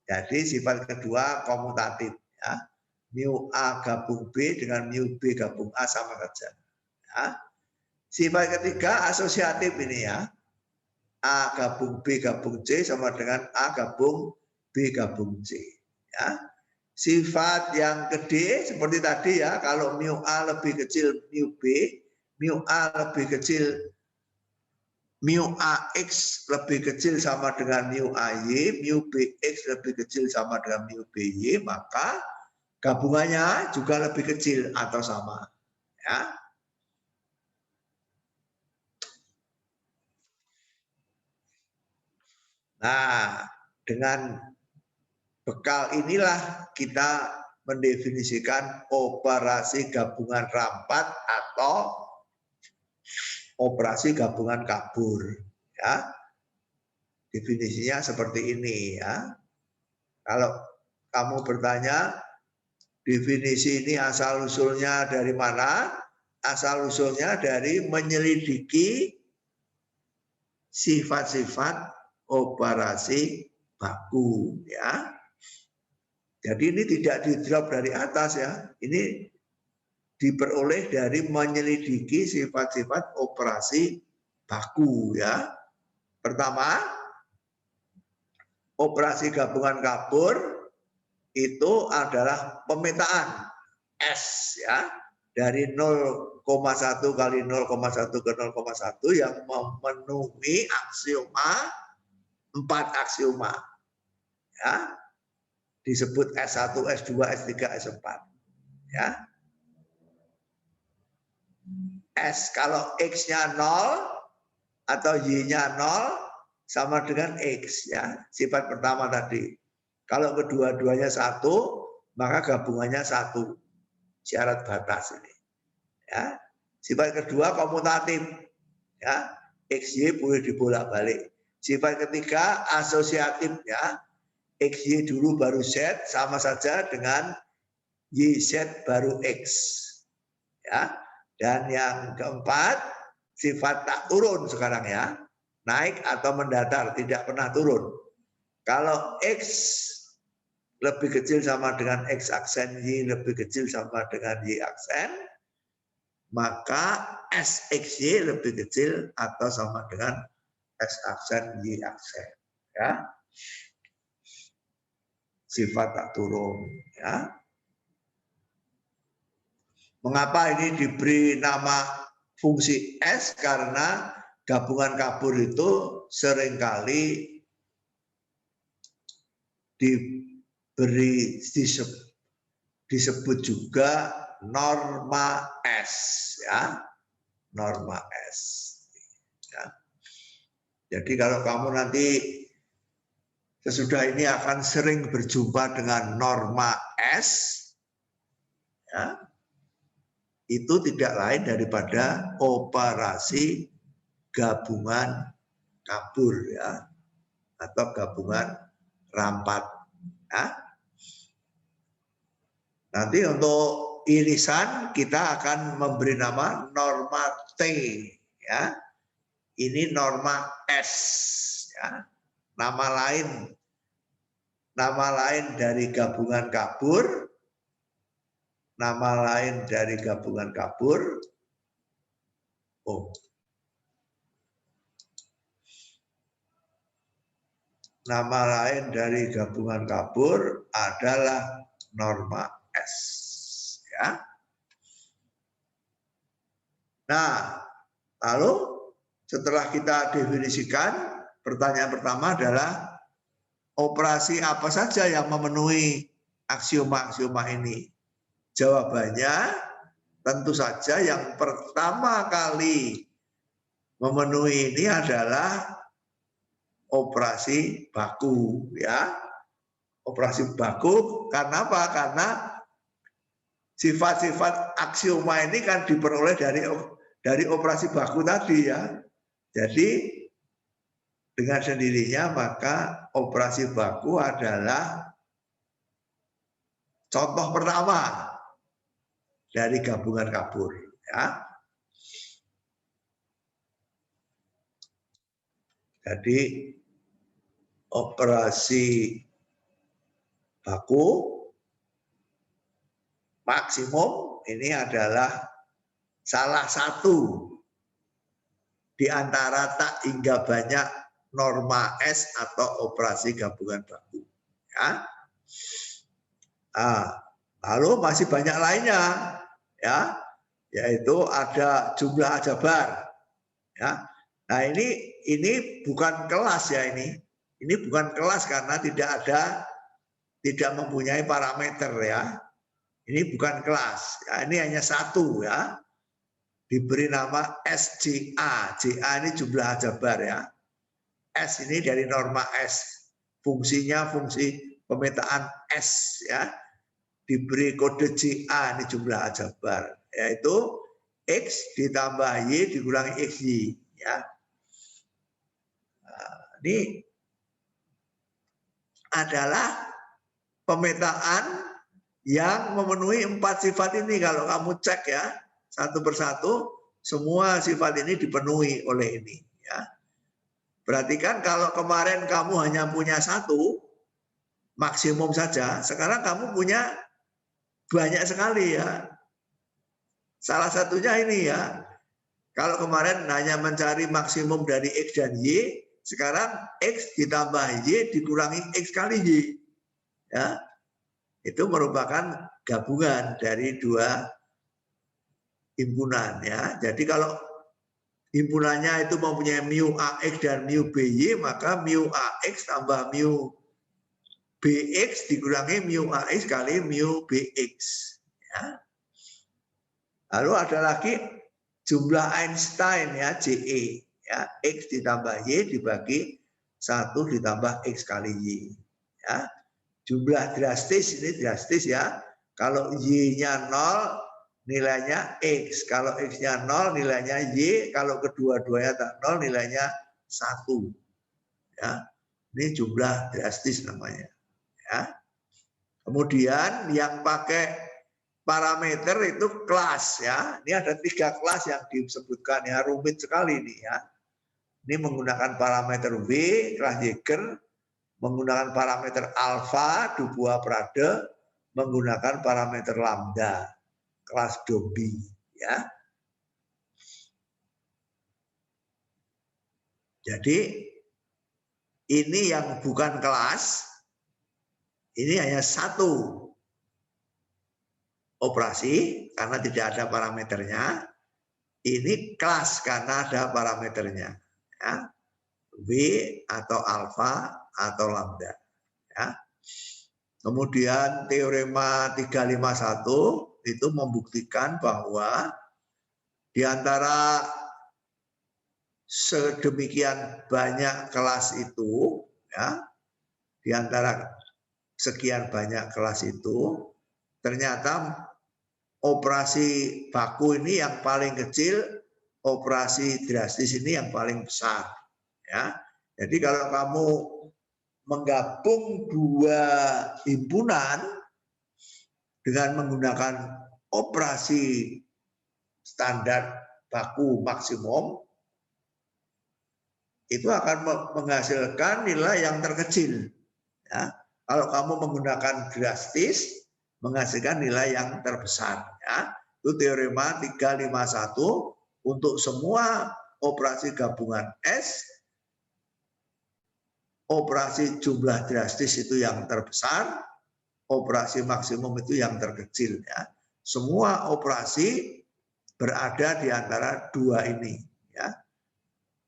Jadi sifat kedua komutatif. Ya. Mu A gabung B dengan mu B gabung A sama saja. Ya. Sifat ketiga asosiatif ini ya. A gabung B gabung C sama dengan A gabung B gabung C. Ya. Sifat yang gede seperti tadi ya, kalau mu A lebih kecil mu B, mu A lebih kecil, mu AX lebih kecil sama dengan mu AY, mu BX lebih kecil sama dengan mu BY, maka gabungannya juga lebih kecil atau sama. Ya. Nah, dengan bekal inilah kita mendefinisikan operasi gabungan rapat atau operasi gabungan kabur. Ya. Definisinya seperti ini ya. Kalau kamu bertanya definisi ini asal usulnya dari mana? Asal usulnya dari menyelidiki sifat-sifat operasi baku ya. Jadi ini tidak di-drop dari atas ya. Ini diperoleh dari menyelidiki sifat-sifat operasi baku ya. Pertama, operasi gabungan kabur itu adalah pemetaan S ya. Dari 0,1 kali 0,1 ke 0,1 yang memenuhi aksioma 4 aksioma. Ya. disebut S1, S2, S3, S4. Ya. S kalau X-nya 0 atau Y-nya 0 sama dengan X ya. Sifat pertama tadi. Kalau kedua-duanya 1, maka gabungannya 1. Syarat batas ini. Ya. Sifat kedua komutatif. Ya. XY boleh dibolak-balik. Sifat ketiga asosiatif ya. XY dulu baru Z sama saja dengan YZ baru X. Ya. Dan yang keempat, sifat tak turun sekarang ya. Naik atau mendatar, tidak pernah turun. Kalau X lebih kecil sama dengan X aksen, Y lebih kecil sama dengan Y aksen, maka SXY lebih kecil atau sama dengan X aksen, Y aksen. Ya. Sifat tak turun. Ya. Mengapa ini diberi nama fungsi S? Karena gabungan kabur itu seringkali disebut juga norma S, ya, norma S. Ya. Jadi kalau kamu nanti sesudah ini akan sering berjumpa dengan norma S, ya, itu tidak lain daripada operasi gabungan kabur ya, atau gabungan rampat. Ya. Nanti untuk irisan kita akan memberi nama norma T ya. Ini norma S ya. Nama lain dari gabungan kabur. Nama lain dari gabungan kabur. Nama lain dari gabungan kabur adalah norma S. Ya. Nah, lalu setelah kita definisikan, pertanyaan pertama adalah operasi apa saja yang memenuhi aksioma-aksioma ini? Jawabannya tentu saja yang pertama kali memenuhi ini adalah operasi baku ya. Operasi baku karena apa? Karena sifat-sifat aksioma ini kan diperoleh dari operasi baku tadi ya. Jadi dengan sendirinya maka operasi baku adalah contoh pertama dari gabungan kabur ya. Jadi operasi baku maksimum ini adalah salah satu di antara tak hingga banyak norma S atau operasi gabungan baku ya. Lalu masih banyak lainnya ya, yaitu ada jumlah ajabar ya. Nah ini bukan kelas ya, ini bukan kelas karena tidak mempunyai parameter ya. Ini bukan kelas ya, ini hanya satu ya, diberi nama SJA. JA ini jumlah ajabar ya. S ini dari norma S, fungsinya fungsi pemetaan S ya, diberi kode JA ini jumlah ajabar, yaitu X ditambah Y dikurangi XY ya. Nah, ini adalah pemetaan yang memenuhi 4 sifat ini. Kalau kamu cek ya satu persatu, semua sifat ini dipenuhi oleh ini ya. Berarti kan kalau kemarin kamu hanya punya satu maksimum saja, sekarang kamu punya banyak sekali ya. Salah satunya ini ya. Kalau kemarin hanya mencari maksimum dari X dan Y, sekarang X ditambah Y dikurangi X kali Y. Ya. Itu merupakan gabungan dari dua himpunan ya. Jadi kalau himpunannya itu mempunyai mu AX dan mu BY, maka mu AX tambah mu BX dikurangi mu AX kali mu BX. Ya. Lalu ada lagi jumlah Einstein ya, JE. Ya, X ditambah Y dibagi 1 ditambah X kali Y. Ya. Jumlah drastis, ini drastis ya. Kalau Y-nya 0, nilainya X. Kalau X-nya 0, nilainya Y. Kalau kedua-duanya tak 0, nilainya 1. Ya. Ini jumlah drastis namanya. Ya. Kemudian yang pakai parameter itu kelas ya. Ini ada 3 kelas yang disebutkan ya, rumit sekali ini ya. Ini menggunakan parameter V, kelas Jaeger, menggunakan parameter alfa, Dubois-Prade, menggunakan parameter lambda, kelas Dobie ya. Jadi ini yang bukan kelas, ini hanya satu operasi karena tidak ada parameternya. Ini kelas karena ada parameternya. Ya. V atau alfa atau lambda. Ya. Kemudian teorema 351 itu membuktikan bahwa di antara sedemikian banyak kelas itu, ya, di antara sekian banyak kelas itu, ternyata operasi baku ini yang paling kecil, operasi drastis ini yang paling besar. Ya. Jadi kalau kamu menggabung 2 himpunan dengan menggunakan operasi standar baku maksimum, itu akan menghasilkan nilai yang terkecil. Ya. Kalau kamu menggunakan drastis, menghasilkan nilai yang terbesar. Ya. Itu teorema 351 untuk semua operasi gabungan S. Operasi jumlah drastis itu yang terbesar, operasi maksimum itu yang terkecil. Ya. Semua operasi berada di antara 2 ini. Ya.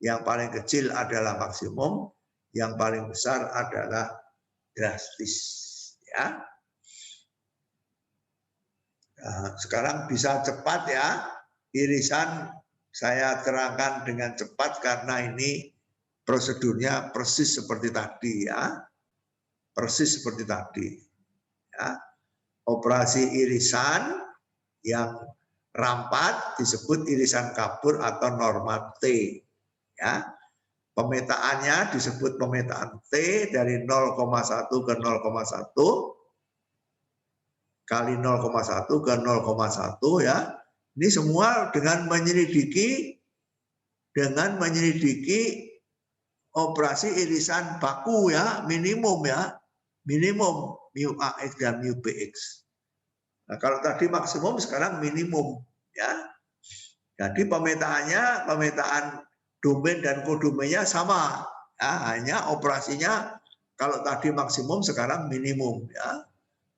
Yang paling kecil adalah maksimum, yang paling besar adalah drastis. Ya. Nah, sekarang bisa cepat ya, irisan saya terangkan dengan cepat karena ini prosedurnya persis seperti tadi ya, persis seperti tadi. Ya. Operasi irisan yang rampat disebut irisan kabur atau norma T. Ya. Pemetaannya disebut pemetaan T dari 0,1 ke 0,1 kali 0,1 ke 0,1 ya. Ini semua dengan menyelidiki operasi irisan baku ya, minimum ya, minimum mu AX dan mu BX. Nah, kalau tadi maksimum, sekarang minimum ya. Jadi pemetaan domain dan kodomennya sama ya, hanya operasinya kalau tadi maksimum sekarang minimum ya.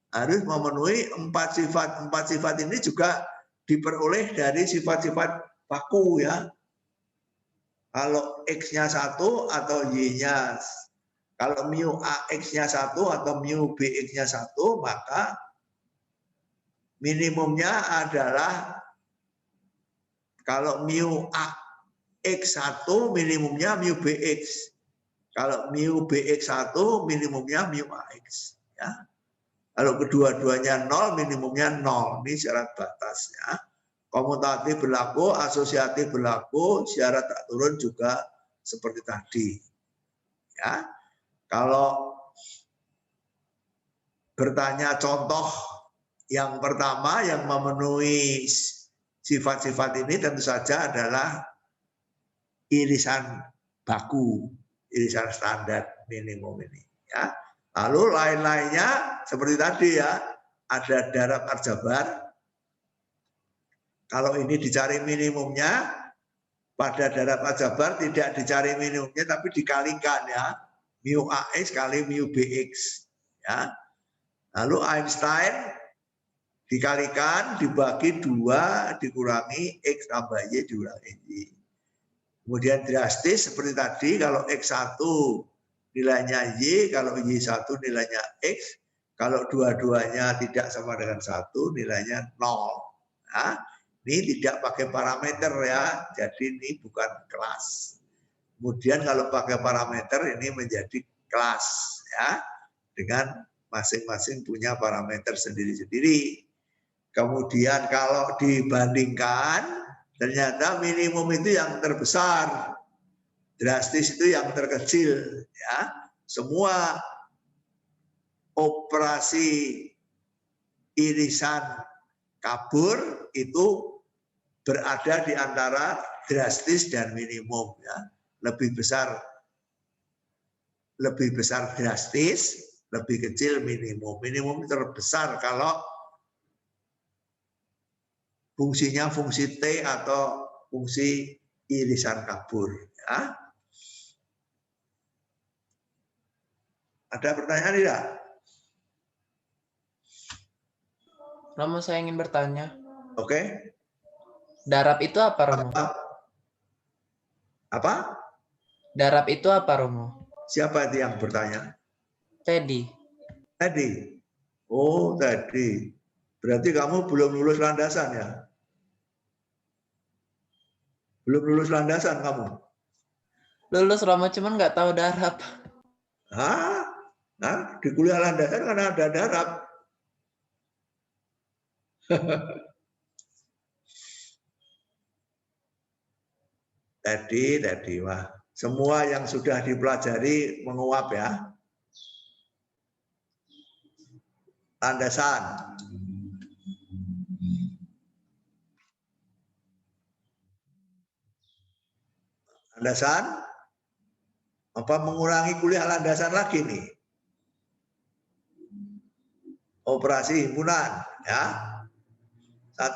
Harus memenuhi 4 sifat. 4 sifat ini juga diperoleh dari sifat-sifat baku ya. Kalau X-nya 1 atau Y-nya, kalau mu AX-nya 1 atau mu BX-nya 1, maka minimumnya adalah kalau mu AX1 minimumnya mu BX. Kalau mu BX1 minimumnya mu AX. Ya. Kalau kedua-duanya 0, minimumnya 0. Ini syarat batasnya. Komutatif berlaku, asosiatif berlaku, syarat tak turun juga seperti tadi. Ya. Kalau bertanya contoh yang pertama yang memenuhi sifat-sifat ini tentu saja adalah irisan baku, irisan standar minimum ini. Ya. Lalu lain-lainnya seperti tadi ya, ada darab aljabar. Kalau ini dicari minimumnya, pada darab aljabar tidak dicari minimumnya, tapi dikalikan ya, mu AX kali mu BX. Ya. Lalu Einstein dikalikan, dibagi 2, dikurangi X tambah Y dikurangi Y. Kemudian drastis seperti tadi, kalau X1 nilainya Y, kalau Y1 nilainya X, kalau dua-duanya tidak sama dengan 1, nilainya 0. Nah, ini tidak pakai parameter ya, jadi ini bukan kelas. Kemudian kalau pakai parameter ini menjadi kelas ya, dengan masing-masing punya parameter sendiri-sendiri. Kemudian kalau dibandingkan, ternyata minimum itu yang terbesar, drastis itu yang terkecil ya. Semua operasi irisan kabur itu berada di antara drastis dan minimum ya. Lebih besar drastis, lebih kecil minimum. Minimum terbesar kalau fungsinya fungsi T atau fungsi irisan kabur ya. Ada pertanyaan tidak? Romo, saya ingin bertanya. Oke. Darab itu apa, Romo? Apa? Darab itu apa, Romo? Siapa itu yang bertanya? Teddy. Tadi. Oh, tadi. Berarti kamu belum lulus landasan ya? Belum lulus landasan kamu? Lulus, Romo, cuman nggak tahu darab. Hah? Nah, di kuliah landasan kan ada darab. Tadi, wah. Semua yang sudah dipelajari menguap ya. Landasan. Landasan. Apa mengurangi kuliah landasan lagi nih? Operasi himpunan ya. 1.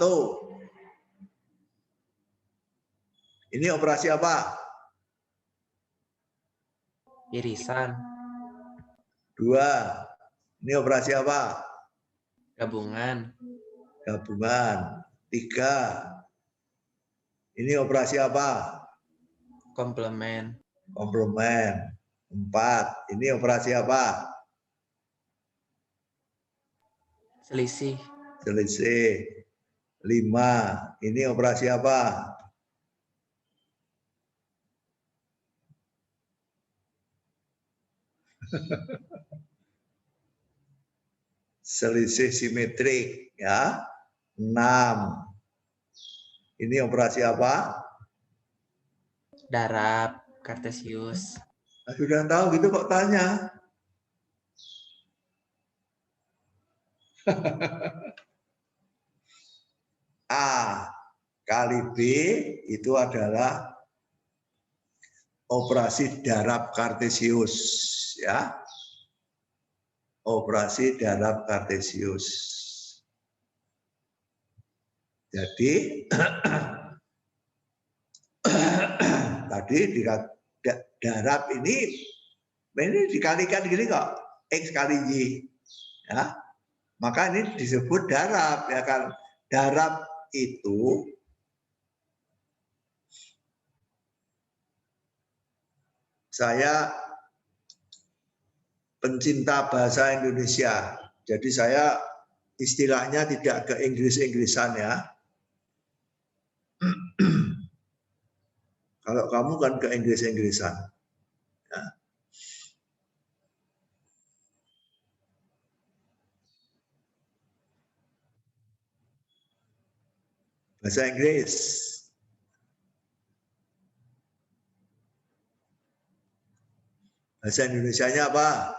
Ini operasi apa? Irisan. 2. Ini operasi apa? Gabungan. Gabungan. 3. Ini operasi apa? Komplement. Komplement. 4. Ini operasi apa? Selisih. Selisih. 5. Ini operasi apa? Selisih simetrik ya. 6. Ini operasi apa? Darab. Kartesius. Nah, sudah tahu gitu kok tanya. A kali B itu adalah operasi darab Kartesius ya. Operasi darab Kartesius. Jadi tadi darab ini dikalikan gini kok, X kali Y ya. Maka ini disebut darab ya kan. Darab itu saya pencinta bahasa Indonesia. Jadi saya istilahnya tidak ke Inggris-Inggrisan ya. Kalau kamu kan ke Inggris-Inggrisan. Ya. Bahasa Inggris. Bahasa Indonesianya apa?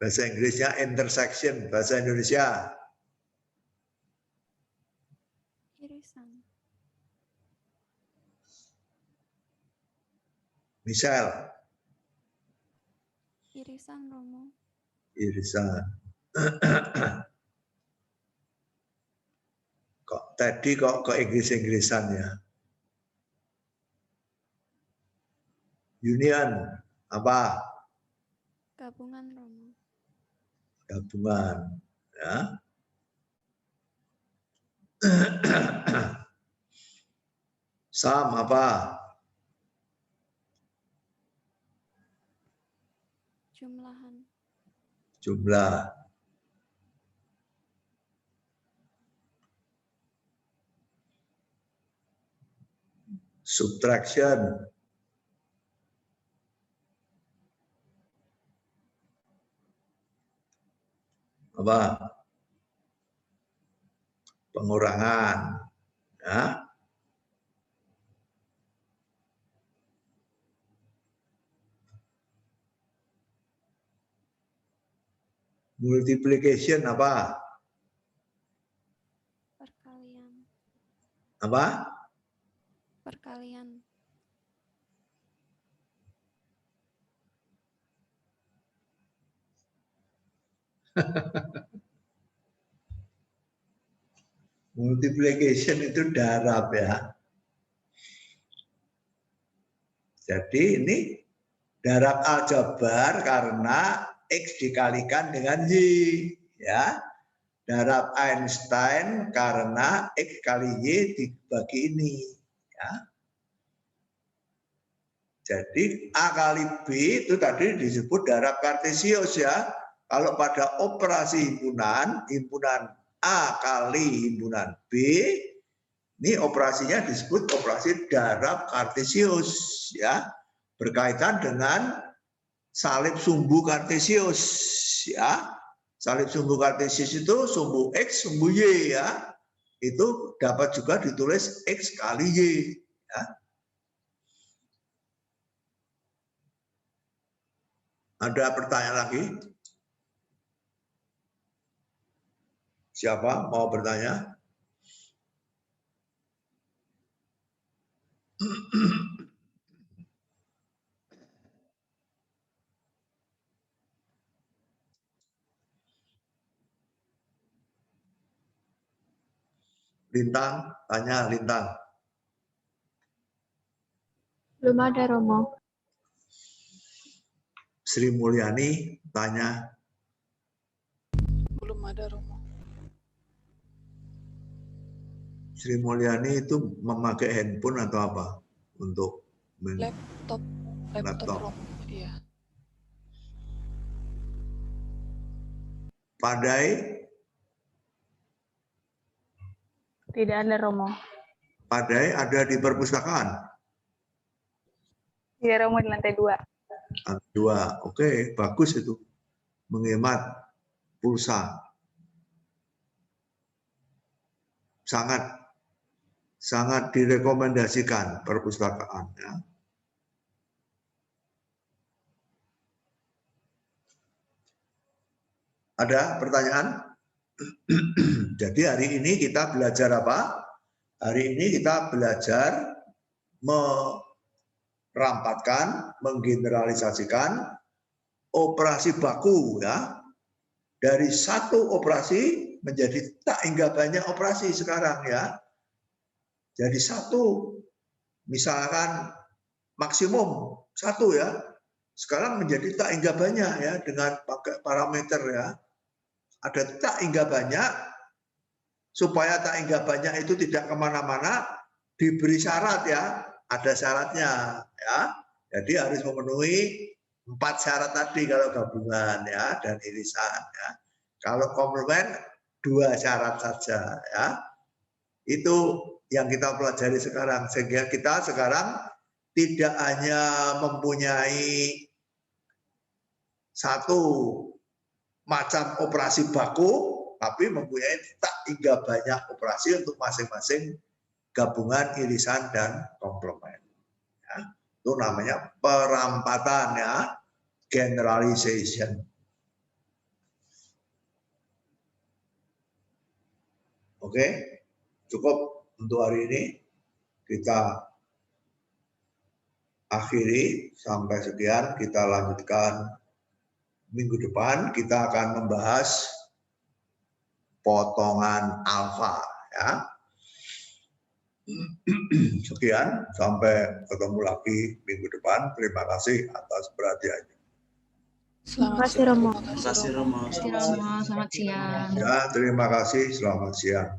Bahasa Inggrisnya intersection, bahasa Indonesia. Irisan. Misal. Irisan, Romo. Irisan. Kok tadi kok ke Inggris-Inggrisan ya? Union apa? Gabungan, Romo. Gabungan ya. Sum apa? Jumlahan. Jumlah. Subtraction. Apa? Pengurangan. Ya. Multiplication apa? Perkalian. Apa? Perkalian. Multiplication itu darab ya. Jadi ini darab aljabar karena X dikalikan dengan Y. Ya. Darab Einstein karena X kali Y dibagi ini. Ya. Jadi A kali B itu tadi disebut darab kartesius ya. Kalau pada operasi himpunan, himpunan A kali himpunan B, ini operasinya disebut operasi darab kartesius ya. Berkaitan dengan salib sumbu kartesius ya. Salib sumbu kartesius itu sumbu X, sumbu Y ya. Itu dapat juga ditulis X kali Y ya. Ada pertanyaan lagi? Siapa mau bertanya? Lintang, tanya Lintang. Belum ada, Romo. Sri Mulyani, tanya. Belum ada, Romo. Sri Mulyani itu memakai handphone atau apa? Untuk Laptop. Laptop. Romo. Iya. Padai? Tidak ada, Romo. Padai ada di perpustakaan? Iya, Romo, di lantai 2. Lantai 2, oke, bagus itu. Menghemat pulsa. Sangat direkomendasikan perpustakaan. Ya. Ada pertanyaan? Jadi hari ini kita belajar apa? Hari ini kita belajar merampatkan, menggeneralisasikan operasi baku ya. Dari satu operasi menjadi tak hingga banyak operasi sekarang ya. Jadi satu, misalkan maksimum satu ya. Sekarang menjadi tak hingga banyak ya dengan pakai parameter ya. Ada tak hingga banyak, supaya tak hingga banyak itu tidak kemana-mana, diberi syarat ya, ada syaratnya ya. Jadi harus memenuhi 4 syarat tadi kalau gabungan ya dan irisan ya. Kalau komplement 2 syarat saja ya. Itu yang kita pelajari sekarang, sehingga kita sekarang tidak hanya mempunyai satu macam operasi baku, tapi mempunyai tak hingga banyak operasi untuk masing-masing gabungan, irisan, dan komplement. Ya, itu namanya perampatan ya, generalization. Oke, cukup untuk hari ini. Kita akhiri sampai sekian, kita lanjutkan minggu depan. Kita akan membahas potongan alfa ya. Sekian, sampai ketemu lagi minggu depan. Terima kasih atas perhatiannya. Selamat Terima kasih, Romo. Terima kasih, Romo. Selamat siang. Ya, terima kasih. Selamat siang.